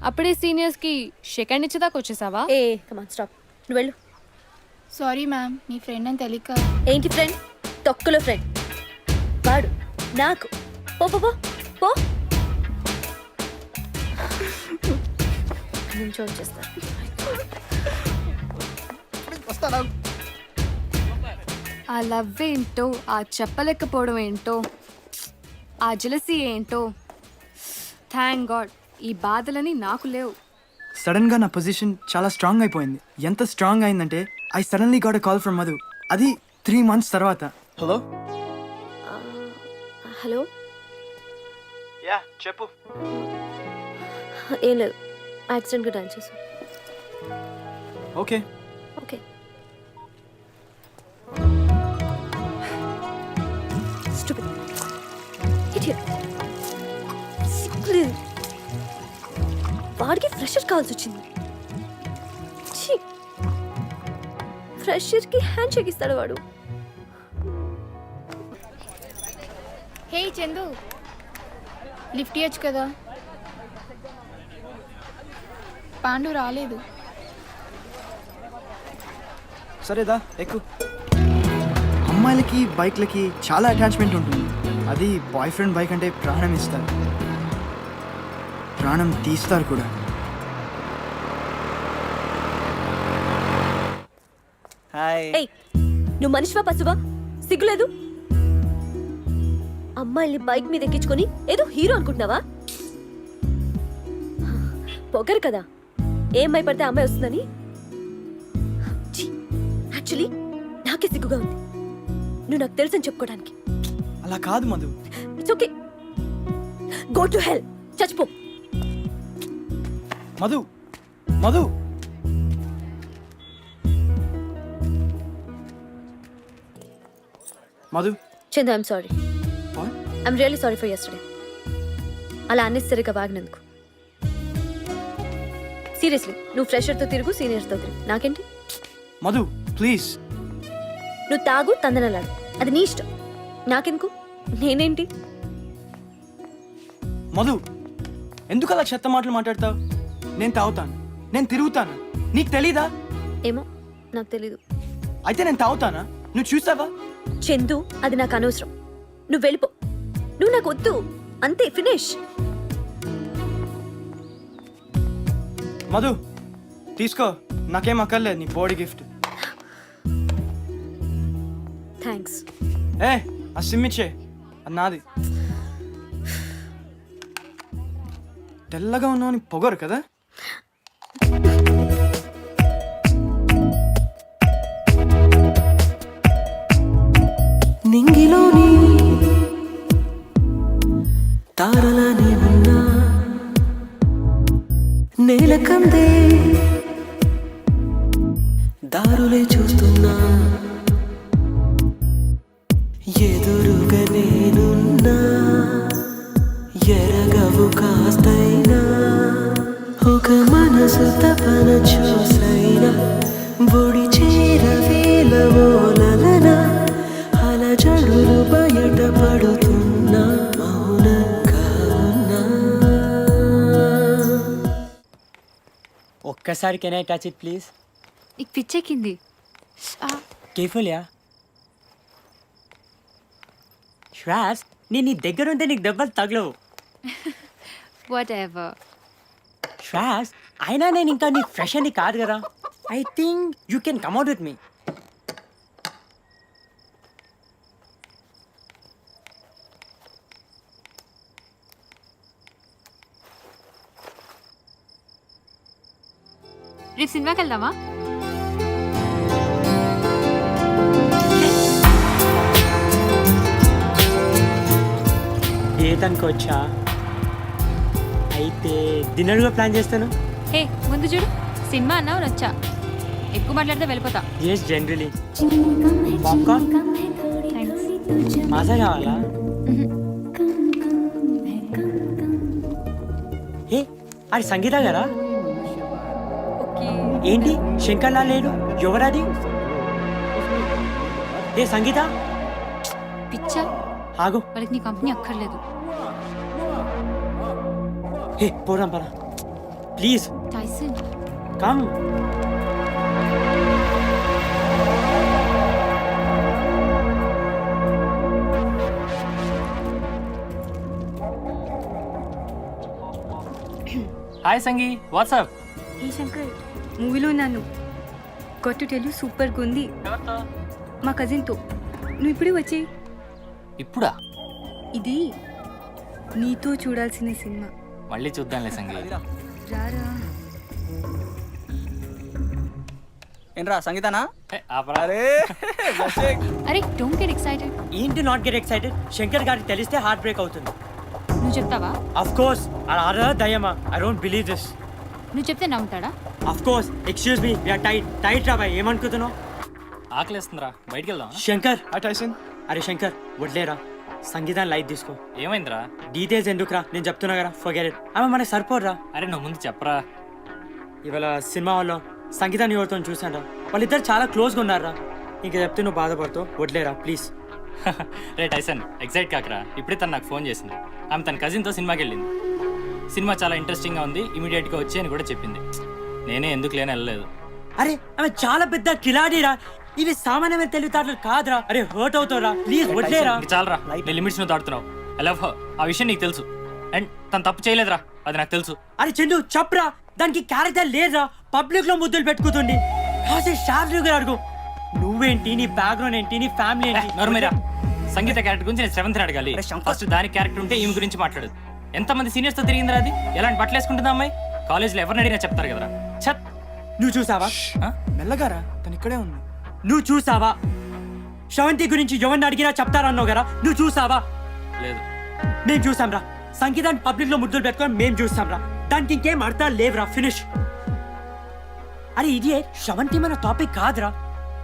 అప్పుడే సీనియర్స్కి సెకండ్ ఇచ్చేదాకా వచ్చేసావా? ఏ కమాన్ స్టాప్, నువ్వు వెళ్ళు. సారీ మ్యామ్, మీ ఫ్రెండ్ అని తెలియక. ఏంటి ఫ్రెండ్? తొక్కలో ఫ్రెండ్ వాడు నాకు. పో పో పో పో. నుంచో వచ్చేస్తా. ఆ లవ్ ఏంటో, ఆ చెప్పలేకపోవడం ఏంటో, ఆ జెలసీ ఏంటో, థ్యాంక్ గాడ్ ఈ బాధలని నాకు లేవు. సడన్గా నా పొజిషన్ చాలా స్ట్రాంగ్ అయిపోయింది. ఎంత స్ట్రాంగ్ అయిందంటే I suddenly got a call from Madhu. అది 3 months తర్వాత. హలో హలో, యా చెప్పు. ఏం లేదు, యాక్సిడెంట్గా డాన్స్ చేసాను. Okay okay. Stupid. Idiot. సిగ్గులేదు. వాడికి ఫ్రెషర్ కావాల్సి వచ్చింది. ఫ్రెషర్కి హ్యాండ్ షేక్ ఇస్తాడు వాడు. హే చందు, లిఫ్ట్ ఇవ్వచ్చు కదా. పాండు రాలేదు. సరేదా ఎక్కు. అమ్మాయిలకి బైక్లకి చాలా అటాచ్మెంట్ ఉంటుంది. అది బాయ్ ఫ్రెండ్ బైక్ అంటే ప్రాణం ఇస్తారు, ప్రాణం తీస్తారు కూడా. హాయ్. ఏయ్, నువ్వు మనిషివా పశువా? సిగ్గులేదు? అమ్మాయిల్ని బైక్ మీద ఎక్కించుకొని ఏదో హీరో అనుకుంటున్నావా? పొగరు కదా, ఏం భయపడితే అమ్మాయి వస్తుందని. యాక్చువల్లీ నాకే సిగ్గుగా ఉంది నువ్వు నాకు తెలుసని చెప్పుకోవడానికి. అలా కాదు Madhu. It's okay, go to hell, చచ్చిపో. Madhu Madhu Madhu. Chandu, I'm sorry. I'm really sorry for yesterday. అలా అన్నెసరిగా వాగినందుకు. సీరియస్లీ, నువ్వు ఫ్రెషర్తో తిరుగు, సీనియర్స్తో తిరుగు, నాకేంటి? మధు ప్లీజ్. నువ్వు తాగు, తందనలాడు, అది నీ ఇష్టం, నాకెందుకు? నేనేంటి? మధు ఎందుకు అలా చెత్త మాటలు మాట్లాడతావు? నేను తాగుతాను, నేను తిరుగుతాను, నీకు తెలీదా? ఏమో, నాకు తెలీదు. అయితే నేను తాగుతానా? నువ్వు చూసావా? చందు, అది నాకు అనవసరం. నువ్వు వెళ్ళిపో. నువ్వు నాకు వద్దు, అంతే, ఫినిష్. మధు తీసుకో, నాకేం అక్కర్లేదు నీ బాడీ గిఫ్ట్. థ్యాంక్స్. ఏ ఆ సిమ్ ఇచ్చే, అది నాది. తెల్లగా ఉన్నావు అని పొగరు కదా. నింగిలోని తారలని ఉన్నా నేల కందే దారులే చూస్తున్నా, ఎదురుగా నేనున్నా ఎరగవు కాస్తైనా, ఒక మనసు తపన చూసైనా బొడి చేరవేలవోలనా, అలజడులు బయట పడుతున్నా, మౌనంగా ఉన్నా. ఒక్కసారి can I touch it please? నీకు పిచ్చెక్కింది. Careful yeah. శ్వాస్, నేను నీ దగ్గర ఉంటే నీకు దెబ్బలు తగలవు. What ever. శ్వాస్, అయినా నేను ఇంకా నీ ఫ్రెష్ అని కాదు కదా. I think you can come out with me. రేపు సినిమాకి వెళ్దామా? ఏదనుకోవచ్చా? అయితే డిన్నర్గా ప్లాన్ చేస్తాను. హే, ముందు చూడు, సినిమా అన్నావు నచ్చా. ఎక్కువ మాట్లాడితే వెళ్ళిపోతా. Yes, generally. పాప్కార్న్ మాసా కావాలా? ఏ అది సంగీత గారా? ఏంటి శంకర్లా లేడు, ఎవరది? ఏ సంగీత, పిచ్చా, ఆగు. వాళ్ళకి నీ కంపెనీ అక్కర్లేదు. ఏ పోరాం పరా. Please Tyson come. Hi Sangi, what's up? ఏ శంకర్, మూవీలో ఉన్నాను. గట్ టు టెల్ యూ సూపర్గా ఉంది. మా కజిన్తో. నువ్వు ఇప్పుడే వచ్చేయి. ఇప్పుడా? ఇది నీతో చూడాల్సిన సినిమా. మళ్ళీ చూద్దాంలే సంగీ. రారా. ఏంట్రా సంగీతనా? అరే డోంట్ గెట్ ఎక్సైటెడ్. ఏంటి నాట్ గెట్ ఎక్సైటెడ్? శంకర్ గారికి తెలిస్తే హార్ట్ బ్రేక్ అవుతుంది. నువ్వు చెప్తావా? Of course. అలా దయ్యమా? I don't believe this. నువ్వు చెప్తే నమ్ముతాడా? Of course. Excuse me, we are tight రా బాయ్. ఏమనుకుంటున్నావు? ఆకలేస్తుందిరా, బయటికి వెళ్దాం. శంకర్. టైసన్. అరే శంకర్ వడ్లేరా, సంగీతాన్ని లైట్ తీసుకో. ఏమైందిరా? డీటెయిల్స్ ఎందుకురా, నేను చెప్తున్నా కదా, ఫర్గెట్ ఇట్. ఆమె మనకి సరిపోర్రా. అరే నువ్వు ముందు చెప్పరా. ఇవాళ సినిమా హాల్లో సంగీతాన్ని ఎవరితో చూసాను. వాళ్ళిద్దరు చాలా క్లోజ్గా ఉన్నారా. ఇంకా చెప్తే నువ్వు బాధపడుతావు, వడ్లేరా ప్లీజ్. రే టైసన్, ఎగ్జైట్ కాకరా. ఇప్పుడే తను నాకు ఫోన్ చేసింది. ఆమె తన కజిన్తో సినిమాకి వెళ్ళింది. సినిమా చాలా ఇంట్రెస్టింగ్గా ఉంది, ఇమీడియట్గా వచ్చి అని కూడా చెప్పింది. నేనే ఎందుకు లేని వెళ్ళలేదు. అరే ఆమె చాలా పెద్ద కిలాడీరా. ఇవి సామాన్యమైన తెలివితేటలు కాదురా. అరే హర్ట్ అవుతావురా, ప్లీజ్ వడ్లేరా. చాలరా, నీ లిమిట్స్ నువ్వు దాటుతున్నావు. ఐ లవ్ హర్, ఆ విషయం నీకు తెలుసు. అండ్ తను తప్పు చేయలేదురా, అది నాకు తెలుసు. అరే చందు చెప్పరా, దానికి క్యారెక్టర్ లేదురా. పబ్లిక్ లో ముద్దులు పెట్టుకుతుంది. అడుగు, నువ్వేంటి, నీ బ్యాక్గ్రౌండ్ ఏంటి, నీ ఫ్యామిలీ ఏంటి? నోర్మేరా, సంగీత క్యారెక్టర్ గురించి నేను శ్రవంతిని అడగాలి. ఫస్ట్ దాని క్యారెక్టర్ ఉంటే ఈమె గురించి మాట్లాడదు. ఎంతమంది సీనియర్స్ తో తిరిగిందిరా అది? ఎలాంటి బట్టలు వేసుకుంటుందా అమ్మాయి? కాలేజ్లో ఎవరిని అడిగినా చెప్తారు కదరా. ఛత్. నువ్వు చూసావా? మెల్లగారా, తను ఇక్కడే ఉంది. నువ్వు చూసావా? శ్రవంతి గురించి ఎవరిని అడిగినా చెప్తారన్నావు కదా, నువ్వు చూసావా? లేదు. మేము చూసాంరా. సంగీతాన్ని పబ్లిక్ లో ముద్దులు పెట్టుకొని మేము చూసాంరా. దానికి ఇంకేం అర్థాలు లేవురా. ఫినిష్. అరే ఇది శ్రవంతి మన టాపిక్ కాదురా,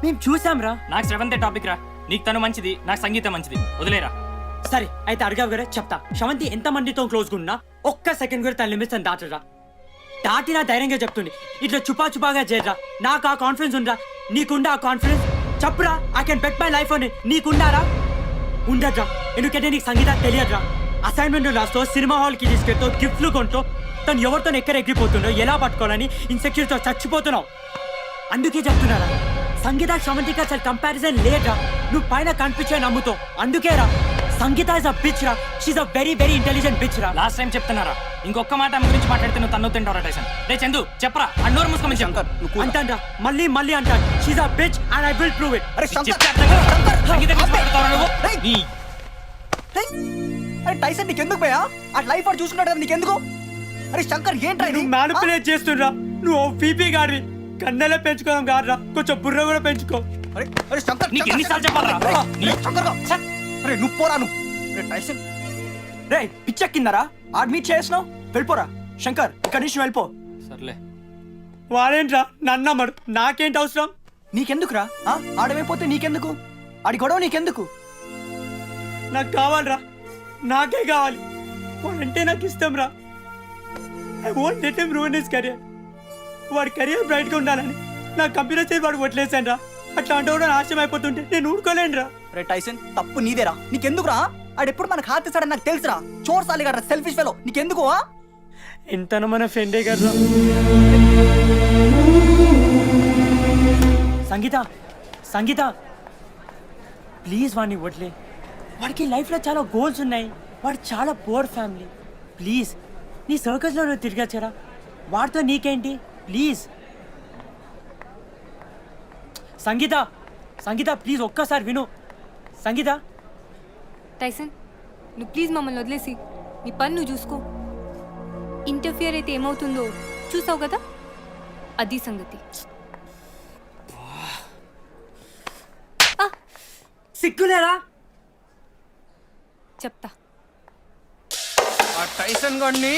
మేము చూసాంరా. నాకు శ్రవంతి టాపిక్ రా. నీకు తను మంచిది, నాకు సంగీతం మంచిది, వదిలేరా. సరే అయితే అడిగావు కదా, చెప్తా. శ్రవంతి ఎంత మందితో క్లోజ్గా ఉన్నా ఒక్క సెకండ్ కూడా తన లిమిట్స్ అని దాటరా. దాటినా ధైర్యంగా చెప్తుంది. ఇట్లా చుపాగా చేయరా. నాకు ఆ కాన్ఫిడెన్స్ ఉందా? నీకుందా ఆ కాన్ఫిడెన్స్? చెప్పురా. I can bet my life అని. నీకుండారా? ఉండద్రా. ఎందుకంటే నీకు సంగీతం తెలియదురా. అసైన్మెంట్ రాస్తో, సినిమా హాల్కి తీసుకెళ్తూ, గిఫ్ట్లు కొంటూ, తను ఎవరితో ఎక్కడ ఎగిరిపోతుండో, ఎలా పట్టుకోవాలని ఇన్సెక్యూరిటీతో చచ్చిపోతున్నావు. అందుకే చెప్తున్నారా, సంగీత శ్రవంతికి అసలు కంపారిజన్ లేదురా. నువ్వు పైన కనిపించే నమ్ముతావు. అందుకేరా సంగీత ఇస్ అ బిచ్ రా. She's a very very intelligent bitch రా. లాస్ట్ టైం చెప్తున్నారా, ఇంకొక మాట ఆమె గురించి మాట్లాడితే నువ్వు తన్ను తింటావు టైసన్. రే చందు చెప్పరా, అన్నోరు మూసుకోమని శంకర్ అంటాన్రా. మళ్ళీ అంటాను. She's a bitch and I will prove it. Sangeetha గురించి మాట్లాడతావా నువ్వు? అరే టైసన్ నీకెందుకు పోయా? ఆ లైఫ్ వాడు చూసుకున్నాడు కదా, నీకెందుకు? అరే శంకర్ ఏంట్రా ఇది? నువ్వు మ్యానిపులేట్ చేస్తుండ్రా. నువ్వు పీపీ గాడివి. కన్నెలే పెంచుకోవడం కాదురా, కొంచెం బుర్ర కూడా పెంచుకో. అరే అరే శంకర్, నీకు ఎన్నిసార్లు చెప్పాలరా? శంకర్ అరే నువ్వు పోరా నువ్వు. రే టైసన్, రే పిచ్చెక్కిందరా? ఆడ్ మీట్ చేసినావు, వెళ్ళిపోరా. శంకర్ ఇక్కడి నుంచి వెళ్ళిపో. సర్లే. వాడేంట్రా నన్నమ్మడు, నాకేంటి అవసరం? నీకెందుకురా? ఆడమైపోతే నీకెందుకు? ఆడి గొడవ నీకెందుకు? నాకు కావాలరా, నాకే కావాలి. వాడంటే నాకు ఇష్టం రా. I want let him ruin his career. వాడి కెరీర్ బ్రైట్ గా ఉండాలని నా కంప్యూటర్ చేసి వాడు వదిలేసాను రా. అట్లా అంటే కూడా నాశనం అయిపోతుంటే నేను ఊరుకోలేను రా. రే టైసన్ తప్పు నీదేరా. నీకెందుకురా? ఆడెప్పుడు మనకు హాత్ ఇస్తాడని నాకు తెలుసురా. చోర్ సాలి గడ్రా, సెల్ఫిష్ ఫెలో. నీకెందుకు? ఎంతనో మన ఫ్రెండే కదా. సంగీత ప్లీజ్ వాడిని వడ్లే. వాడికి లైఫ్లో చాలా గోల్స్ ఉన్నాయి. వాడు చాలా పూర్ ఫ్యామిలీ. ప్లీజ్ నీ సర్కస్లో నువ్వు తిరిగొచ్చారా. వాడితో నీకేంటి? ప్లీజ్ సంగీత ప్లీజ్ ఒక్కసారి విను. సంగీత. టైసన్ నువ్వు ప్లీజ్ మమ్మల్ని వదిలేసి నీ పని నువ్వు చూసుకో. ఇంటర్ఫియర్ అయితే ఏమవుతుందో చూసావు కదా, అది సంగతి. సిగ్గులేరా? చెప్తా. టైసన్ గారిని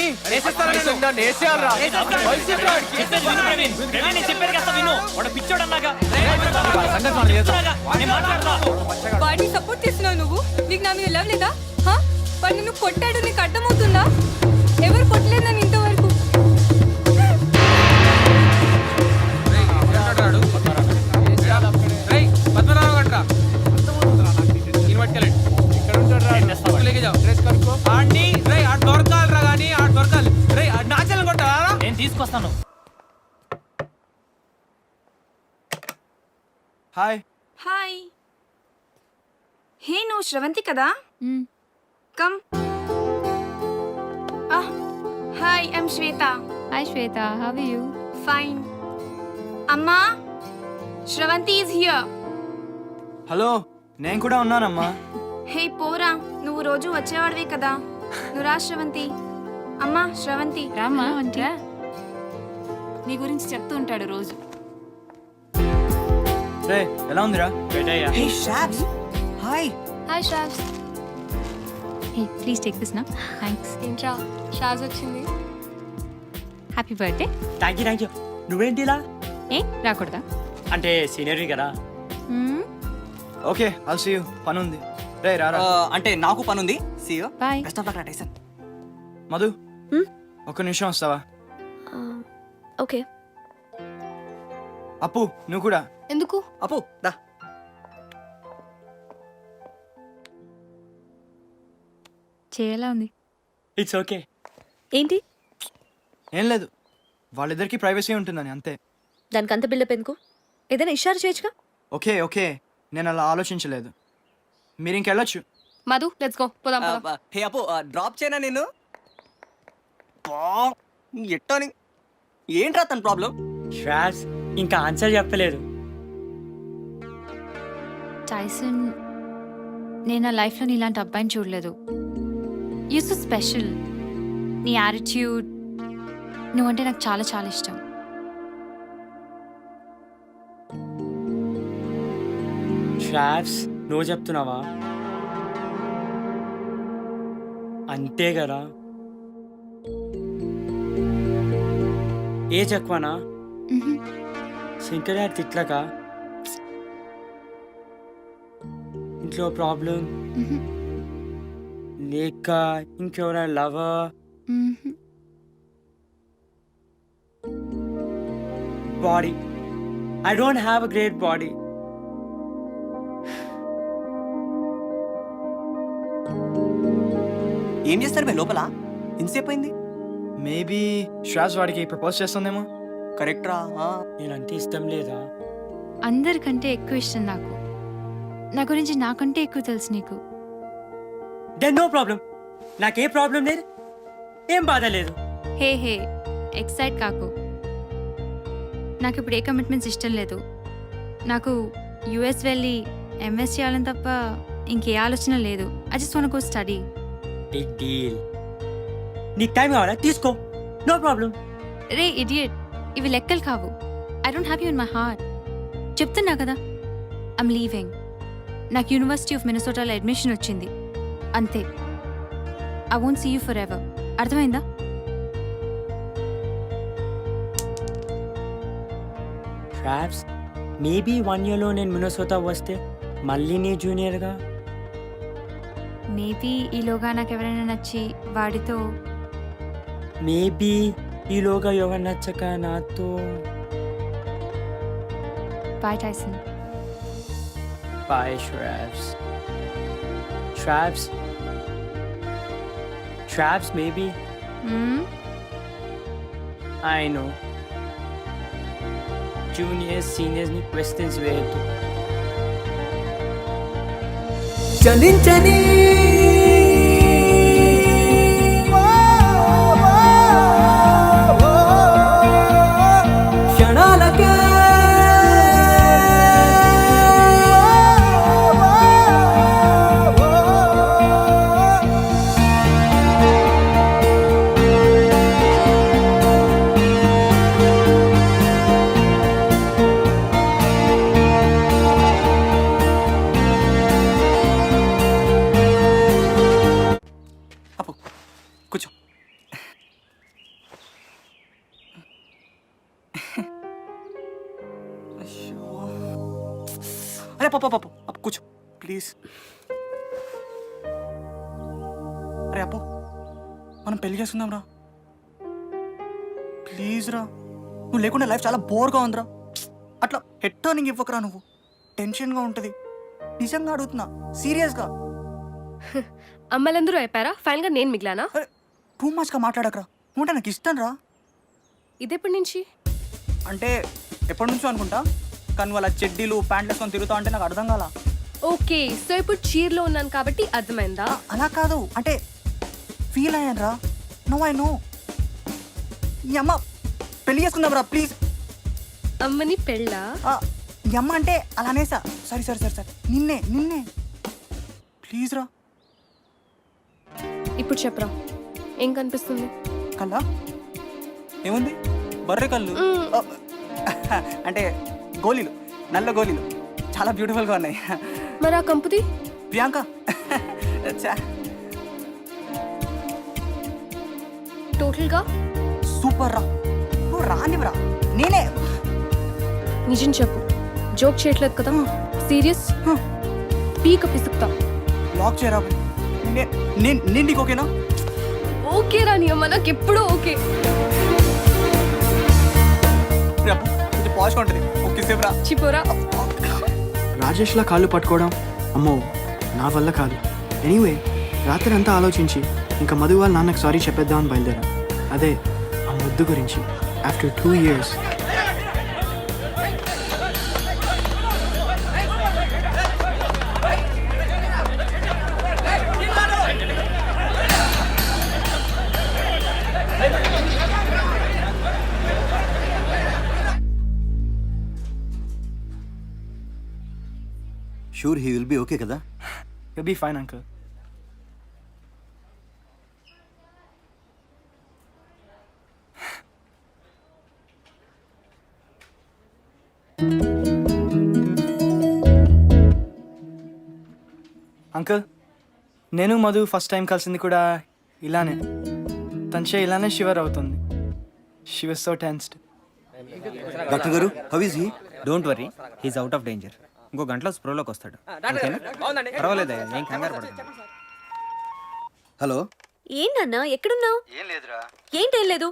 వాడిని సపోర్ట్ చేస్తున్నావు నువ్వు. నీకు నా మీద లవ్ లేదా? వాడు నిన్ను కొట్టాడు, నీకు అర్థమవుతుందా? ఎవరు కొట్టలేదు నన్ను ఇంతవరకు. నేను తీసుకొస్తాను హాయ్. హాయ్. హే నువ్వు శ్రవంతి కదా? Come. Hi, I'm Shweta. Hi Shweta, how are you? Fine. అమ్మా, శ్రవంతి ఈజ్ హియర్. హలో, నేను కూడా ఉన్నానమ్మా. హే పోరా, నువ్వు రోజు వచ్చేవాడివి కదా. నువ్వు రా శ్రవంతి. అమ్మా శ్రవంతి రామ్మా. రా. నీ గురించి చెప్తూ ఉంటాడు రోజు. రే, ఎలా ఉందిరా? Hey Shabs, hi. Hi Sravs. Hey please take this నా. థ్యాంక్స్. ఏంట్రా షాజ్ వచ్చింది? Happy birthday. Thank you. నువ్వేంటి ఇలా? ఏ రాకూడదా? అంటే సీనియర్వి కదా. Okay, I'll see you. పని ఉంది. రే రారా. అంటే నాకు పని ఉంది. See you. Bye. Best of luck Tyson. Madhu, ఒక్క నిమిషం వస్తావా? ఓకే. అప్పు, నువ్వు కూడా. ఎందుకు? అప్పు దా. చేయాలా ఉంది? It's okay. ఏంటి? ఏం లేదు, వాళ్ళిద్దరికి ప్రైవసీ ఉంటుందని అంతే. దానికి అంత బిల్డప్ ఎందుకు? ఏదైనా ఇషారా చేయొచ్చుగా. ఓకే ఓకే, నేను అలా ఆలోచించలేదు. మీరు ఇంకెళ్ళొచ్చు. Madhu, let's go. పోదాం పోదాం. హే అప్పు, డ్రాప్ చేయనా నిన్ను? ఎట్టని ఏంట్రా తన ప్రాబ్లం? శ్వాస్ ఇంకా ఆన్సర్ చెప్పలేదు. టైసన్, నేను నా లైఫ్లో నీ ఇలాంటి అబ్బాయిని చూడలేదు. You so special. నీ యాటిట్యూడ్, నువ్వంటే నాకు చాలా చాలా ఇష్టం. శ్వాస్ నువ్వు చెప్తున్నావా? అంతే కదా. ఏ చెక్వానా శంకర్ గారి తిట్లక ఇంట్లో ప్రాబ్లం లేక ఇంకెవరైనా lover body. I don't have a great body. ఏం చేస్తారు బే లోపల? ఇంతసేపు అయింది. మేబీ శ్వాస్ వాడికి ప్రపోజ్ చేస్తుందేమో. కరెక్ట్ రా. నేనంటే ఇష్టం లేదా? అందరికంటే ఎక్కువ ఇష్టం నాకు. నా గురించి నాకంటే ఎక్కువ తెలుసు నీకు. Then no problem. నాకే ప్రాబ్లం లేదు, ఏం బాధ లేదు. హే హే, ఎక్సైట్ కాకు. నాకు ఇప్పుడు ఏ కమిట్మెంట్స్ ఇష్టం లేదు. నాకు యుఎస్ వెళ్ళి ఎంఎస్ చేయాలని తప్ప ఇంకే ఆలోచన లేదు. I just want go study. Big deal. నీకు టైం కావాలా? తీసుకో, నో ప్రాబ్లం. రే ఇడియట్, ఇవి లెక్కలు కావు. I don't have you in my heart. చెప్తున్నా కదా, ఐమ్ లీవింగ్. నాకు యూనివర్సిటీ ఆఫ్ మినసోటాలో అడ్మిషన్ వచ్చింది, అంతే. I won't see you forever. అర్థమైందా? ట్రాప్స్, మేబీ 1 yearలో నేను మినసోతా వస్తే మళ్ళీ నీ జూనియర్గా. మేబీ ఈలోగా నాకు ఎవరైనా నచ్చి వాడితో. మేబీ ఈలోగా ఎవరు నచ్చక నాతో. Bye Tyson. Bye Traps. Traps, Traps maybe. I know juniors సీనియర్స్ని క్వశ్చన్స్ వేయద్దు. చలించని క్షణాలకే కూర్చో. అరే పాప పాప అప్పు కూర్చో ప్లీజ్. అరే అప్పు, మనం పెళ్లి చేసుకుందాం రా ప్లీజ్ రా. నువ్వు లేకుండా లైఫ్ చాలా బోర్గా ఉందిరా. అట్లా హెడ్ టర్నింగ్ ఇవ్వకరా. నువ్వు టెన్షన్గా ఉంటుంది. నిజంగా అడుగుతున్నా, సీరియస్గా. అమ్మాయిలందరూ అయిపోయారా? ఫైనల్గా నేను మిగిలానా? టూ మచ్గా మాట్లాడకరా. నువ్వు నాకు ఇష్టం రా. ఇదెప్పటి నుంచి? అంటే ఎప్పటి నుంచో అనుకుంటా, కానీ నువ్వు అలా చెడ్డీలు ప్యాంట్లు వేసుకొని తిరుగుతా అంటే నాకు అర్థం కాల. ఓకే, సో ఇప్పుడు చీరలో ఉన్నాను కాబట్టి అర్థమైందా? అలా కాదు, అంటే ఫీల్ అయ్యాను రా. No I know. ఈ అమ్మ పెళ్లి చేసుకుందాం రా ప్లీజ్. అమ్మని పెళ్ళా? ఈ అమ్మ అంటే అలానేసా. సరే సరే సరే సరే నిన్నే నిన్నే ప్లీజ్ రా. ఇప్పుడు చెప్పరా, ఏం కనిపిస్తుంది? కల్లా ఏముంది? బర్రె కళ్ళు అంటే గోళీలు, నల్ల గోళీలు చాలా బ్యూటిఫుల్గా ఉన్నాయి. మరి ఆ కంపుది? ప్రియాంక టోటల్గా సూపర్ రా. నువ్వు రానివ్వరా, నేనే. నిజం చెప్పు, జోక్ చేయట్లేదు కదా? సీరియస్? పీక పిసుకుతా. లాక్ చేయరా. నేను నీకు ఓకేనా? ఓకే రాని అమ్మ, నాకు ఎప్పుడూ ఓకే. కొంచెం పాజ్గా ఉంటుంది. ఓకే సేపు రా. చిపోరా. రాజేష్లా కాళ్ళు పట్టుకోవడం అమ్మో నా వల్ల కాదు. ఎనీవే రాత్రి అంతా ఆలోచించి ఇంకా మధు వాళ్ళ నాన్నకు సారీ చెప్పేద్దామని బయలుదేరా. అదే ఆ ముద్దు గురించి. After 2 years. Sure he will be okay కదా? You'll be fine, uncle. Uncle, నేను మధు ఫస్ట్ టైం కలిసింది కూడా ఇలానే. తనచే ఇలానే షివర్ అవుతుంది. She was so tensed. Doctor గారు, how is he? Don't worry, he's out of danger. ఇంకో గంటలో స్ప్రోలోకి వస్తాడు. పర్వాలేదు, ఏం కంగారు పడదు. హలో. ఏంటన్నా ఎక్కడున్నావు? ఏం లేదురా. ఏంటేం లేదు?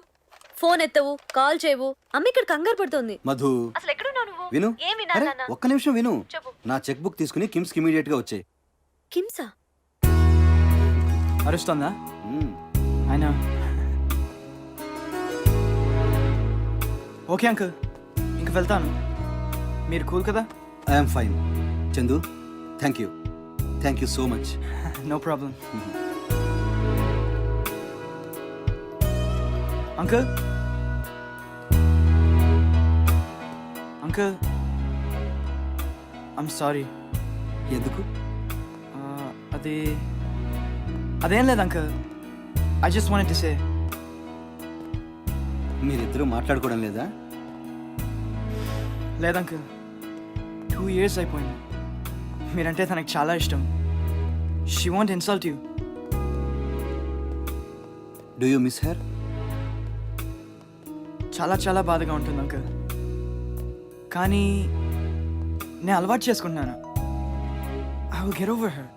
ఫోన్ ఎత్తవు, కాల్ చేయవు. అమ్మ ఇక్కడ కంగారు పడుతోంది. మధు అసలు ఎక్కడున్నావు నువ్వు? విను. ఏం అరే, వినాలి నాన్న? ఒక్క నిమిషం విను. చెప్పు. నా చెక్ బుక్ తీసుకుని కిమ్స్ కి ఇమీడియట్ గా వచ్చే. కిమ్సా? అరుస్తోందా ఆయన? ఓకే అంకుల్, ఇంక వెళ్తాను. మీరు కూల్ కదా? I'm fine. Chandu, thank you so much. No problem. Uncle uncle I'm sorry. ఎందుకు? అదేం లేదు uncle. I just wanted to say. మీరిద్దరూ మాట్లాడుకోవడం లేదా? లేదు అంకుల్, 2 years అయిపోయింది. మీరంటే తనకు చాలా ఇష్టం. She want insult you. Do you miss her? చాలా చాలా బాధగా ఉంటుంది అంకుల్. కానీ నేను అలవాటు చేసుకుంటున్నాను. I will get over her.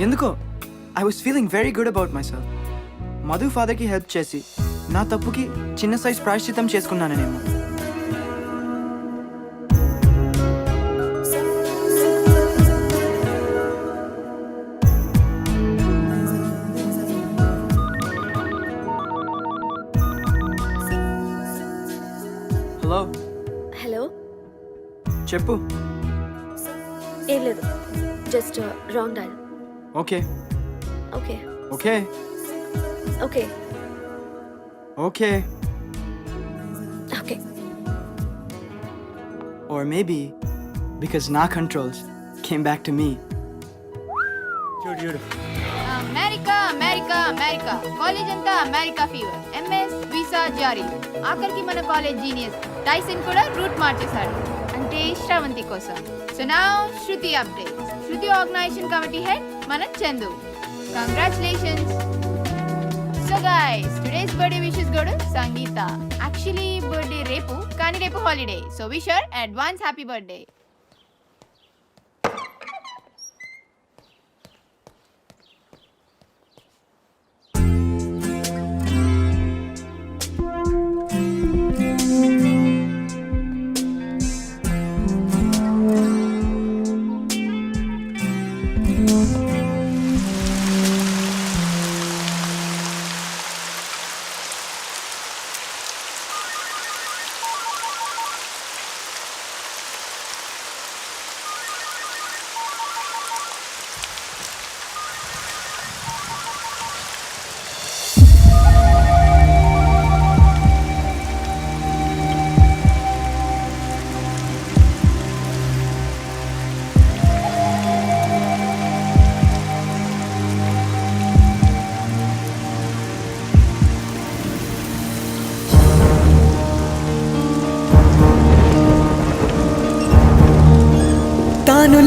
ఎందుకో I was feeling very good about myself. Madhu ఫాదర్కి హెల్ప్ చేసి నా తప్పుకి చిన్న సైజ్ ప్రాయశ్చితం చేసుకున్నాను నేను. హలో. హలో. చెప్పు. ఏం లేదు, just wrong dial. Okay okay okay okay okay. Okay. Or maybe because నా controls came back to me. చూడు. అమెరికా అమెరికా అమెరికా కాలేజ్ అంతా అమెరికా ఫీవర్. ఎంఎస్ వీసా జారీ. ఆఖరికి మన కాలేజ్ జీనియస్ టైసన్ కూడా రూట్ మార్చేశాడు, అంటే శ్రవంతి కోసం. సో నౌ శృతి అప్డేట్. శృతి ఆర్గనైజేషన్ కమిటీ హెడ్ మన Chandu. Congratulations. So guys, today's birthday wishes గోడు సంగీత. యాక్చువల్లీ బర్త్డే రేపు, కానీ రేపు holiday. So wish her advance happy birthday.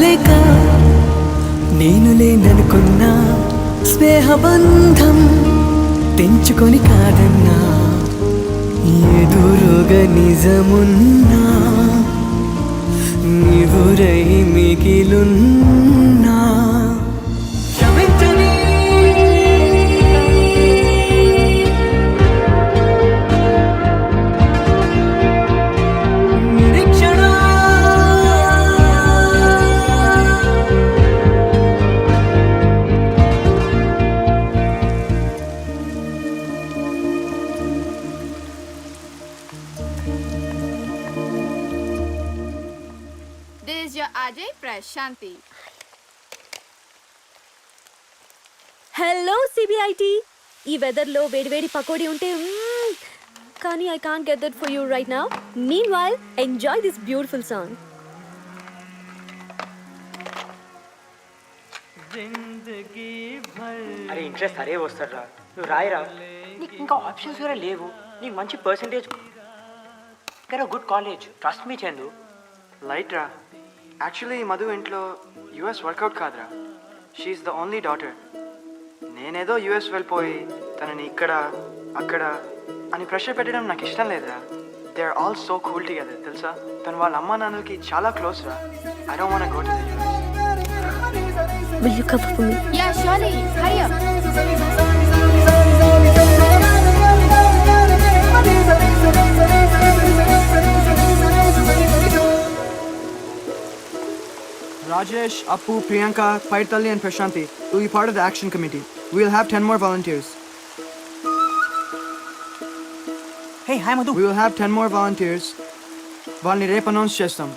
లేక నేను లేననుకున్నా స్నేహబంధం తెంచుకొని కాదన్నా ఎదురుగా నిజమున్నా నీవురై మిగిలున్నా క్షమించని నిరీక్షణ This is your Ajay Prashanti. Hello CBIT. ఈ వెదర్లో వేడివేడి పకోడీ ఉంటే కానీ I can't get that for you right now. Mean while enjoy this beautiful song. అరే ఇంట్రెస్ట్ అరే వస్తారా, నువ్వు రాయరా. నీకు ఇంకా ఆప్షన్స్ కూడా లేవు. నీకు మంచి పర్సంటేజ్, ఇక్కడ good college, trust me Chandu. Light రా. యాక్చువల్లీ మధు ఇంట్లో యూఎస్ వర్కౌట్ కాదురా. She's the only daughter. నేనేదో యూఎస్ వెళ్ళిపోయి తనని ఇక్కడ అక్కడ అని ప్రెషర్ పెట్టడం నాకు ఇష్టం లేదురా. They are all so cool together తెలుసా. తను వాళ్ళ అమ్మా నాన్నలకి చాలా క్లోజ్ రా. I don't want go to the US. Will you cover for me? Yeah, surely. Hurry up. Rajesh, Appu, Priyanka, Paitalli and Prashanti will be part of the action committee. We will have 10 more volunteers. Hey, hi Madhu. We will have 10 more volunteers. వాళ్ళని రేపు announce చేస్తాం.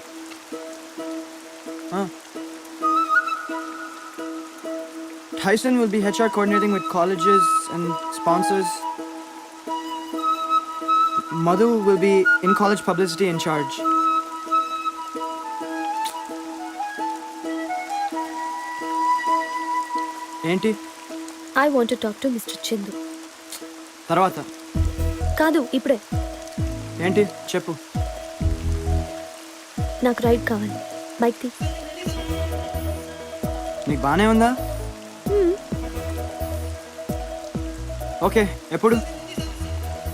Tyson will be HR coordinating with colleges and sponsors. Madhu will be in college publicity in charge. ఏంటి? I want to talk to Mr. Chindu. తర్వాత కాదు, ఇప్పుడే. ఏంటి చెప్పు. నాకు రైడ్ కావాలి. బైక్ తీ. నీకు బాగానే ఉందా? ఓకే, ఎప్పుడు?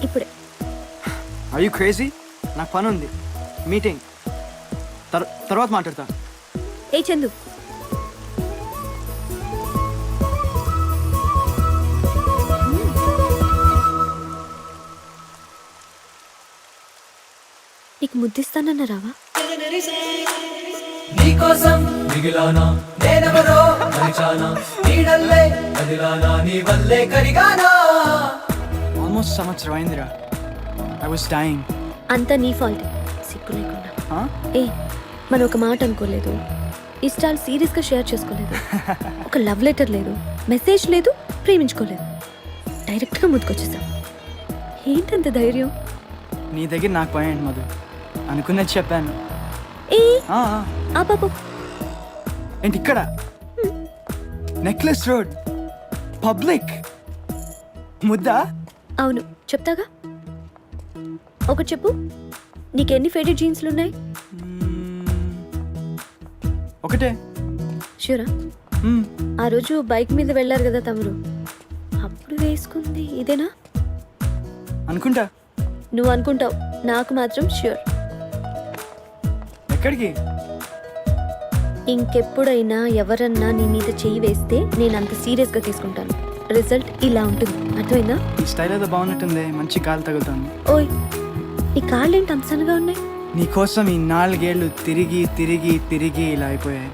ఇప్పుడే. Are you crazy? నాకు పని ఉంది, మీటింగ్. తర్వాత మాట్లాడతా. ఏ చందు, నీకు ముద్దిస్తానన్న రావా? నీకోసం మిగిలానా నేనెవరో మరిచానా నీడల్లే కదిలానా నీ వల్లే కరిగానా. ఆల్మోస్ట్ సంవత్సరం అయిందిరా. I was dying. అంతా నీ ఫాల్ట్. సిగ్గు లేకుండా. ఏ మనం ఒక మాట అనుకోలేదు, ఇష్టాలు సీరియస్గా షేర్ చేసుకోలేదు, ఒక లవ్ లెటర్ లేదు, మెసేజ్ లేదు, ప్రేమించుకోలేదు, డైరెక్ట్గా ముందుకొచ్చేసాం. ఏంటంత ధైర్యం? నీ దగ్గర నాకు పోయండి మధు, అనుకున్నది చెప్పాను. ఏ ఆ బాబు ఏంటి ఇక్కడ? నెక్లెస్ రోడ్ పబ్లిక్ ముద్దా? అవును, చెప్తాగా. ఒకటి చెప్పు, నీకెన్ని ఫేడెడ్ జీన్స్లు ఉన్నాయి? ఒకటే. షూరా? ఆ రోజు బైక్ మీద వెళ్ళారు కదా తమరు, అప్పుడు వేసుకుంది ఇదేనా? అనుకుంటా. నువ్వు అనుకుంటావు, నాకు మాత్రం ష్యూర్. ఎక్కడికి? ఇంకెప్పుడైనా ఎవరన్నా నీ మీద చెయ్యి వేస్తే నేను అంత సీరియస్గా తీసుకుంటాను. రిజల్ట్ ఇలా ఉంటుంది, అర్థమైందా? ఈ స్టైల్ ఏదో బాగున్నట్టుంది, మంచి కాలు తగులుతుంది. ఓయ్, నీ కాళ్ళు ఏంటి అంతసనగా ఉన్నాయి? నీకోసం ఈ 4 ఏళ్ళు తిరిగి తిరిగి తిరిగి ఇలా అయిపోయాయి.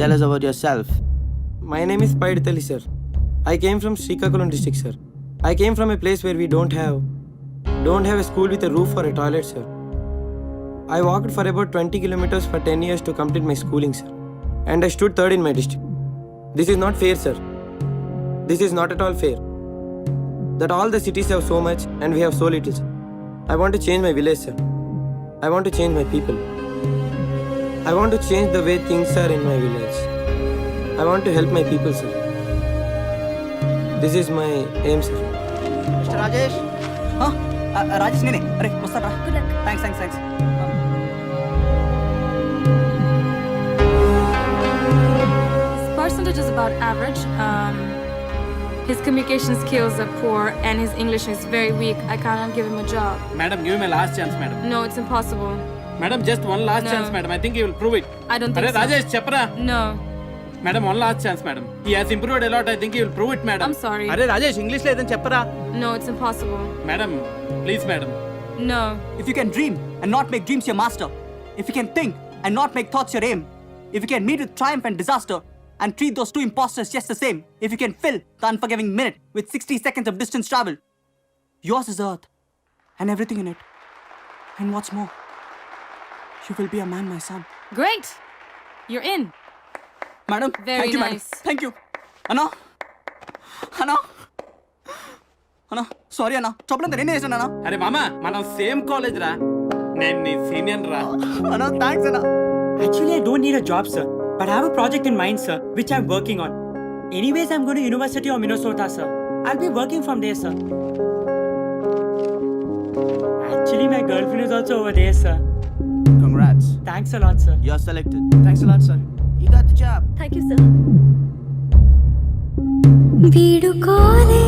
Tell us about yourself. My name is Paitalli, sir. I came from Srikakulam district, sir. I came from a place where we don't have a school with a roof or a toilet, sir. I walked for about 20 kilometers for 10 years to complete my schooling, sir. And I stood third in my district. This is not fair, sir. This is not at all fair. That all the cities have so much and we have so little, sir. I want to change my village, sir. I want to change my people. I want to change the way things are in my village. I want to help my people, sir. This is my aim, sir. Mr. Rajesh, Rajesh నేనే. అరే వస్తారా? Good luck. Thanks. His percentage is about average. His communication skills are poor and his English is very weak. I cannot give him a job. Madam, give him a last chance, madam. No, it's impossible. Madam, just one last No. chance, madam. I think he will prove it. I don't think Arey, so. Rajesh, chepra. No, Madam, one last chance, madam. He has improved a lot. I think he will prove it, madam. I'm sorry. అరే రాజేష్ ఇంగ్లీష్లో ఏదైనా చెప్పరా? No, it's impossible. Madam, please, madam. No. If you can dream and not make dreams your master, if you can think and not make thoughts your aim, if you can meet with triumph and disaster and treat those two imposters just the same, if you can fill the unforgiving minute with 60 seconds of distance travel, yours is Earth and everything in it. And what's more, you will be a man, my son. Great. You're in. Madam, Very thank you, nice. madam. Thank you. అన్నా sorry అన్నా చెప్పలేదు నేనే చేశాను అన్నా. అరే మామ మనం same college రా, నేను నీ సీనియర్ రా. అన్నా థ్యాంక్స్ అన్నా. Actually, I don't need a job, sir. But I have a project in mind, sir, which I'm working on. Anyways, I'm going to University of Minnesota, sir. I'll be working from there, sir. Actually, my girlfriend is also over there, sir. Congrats. Thanks a lot, sir. You're selected. Thanks a lot, sir. You got the job. Thank you sir. వీడుకోలే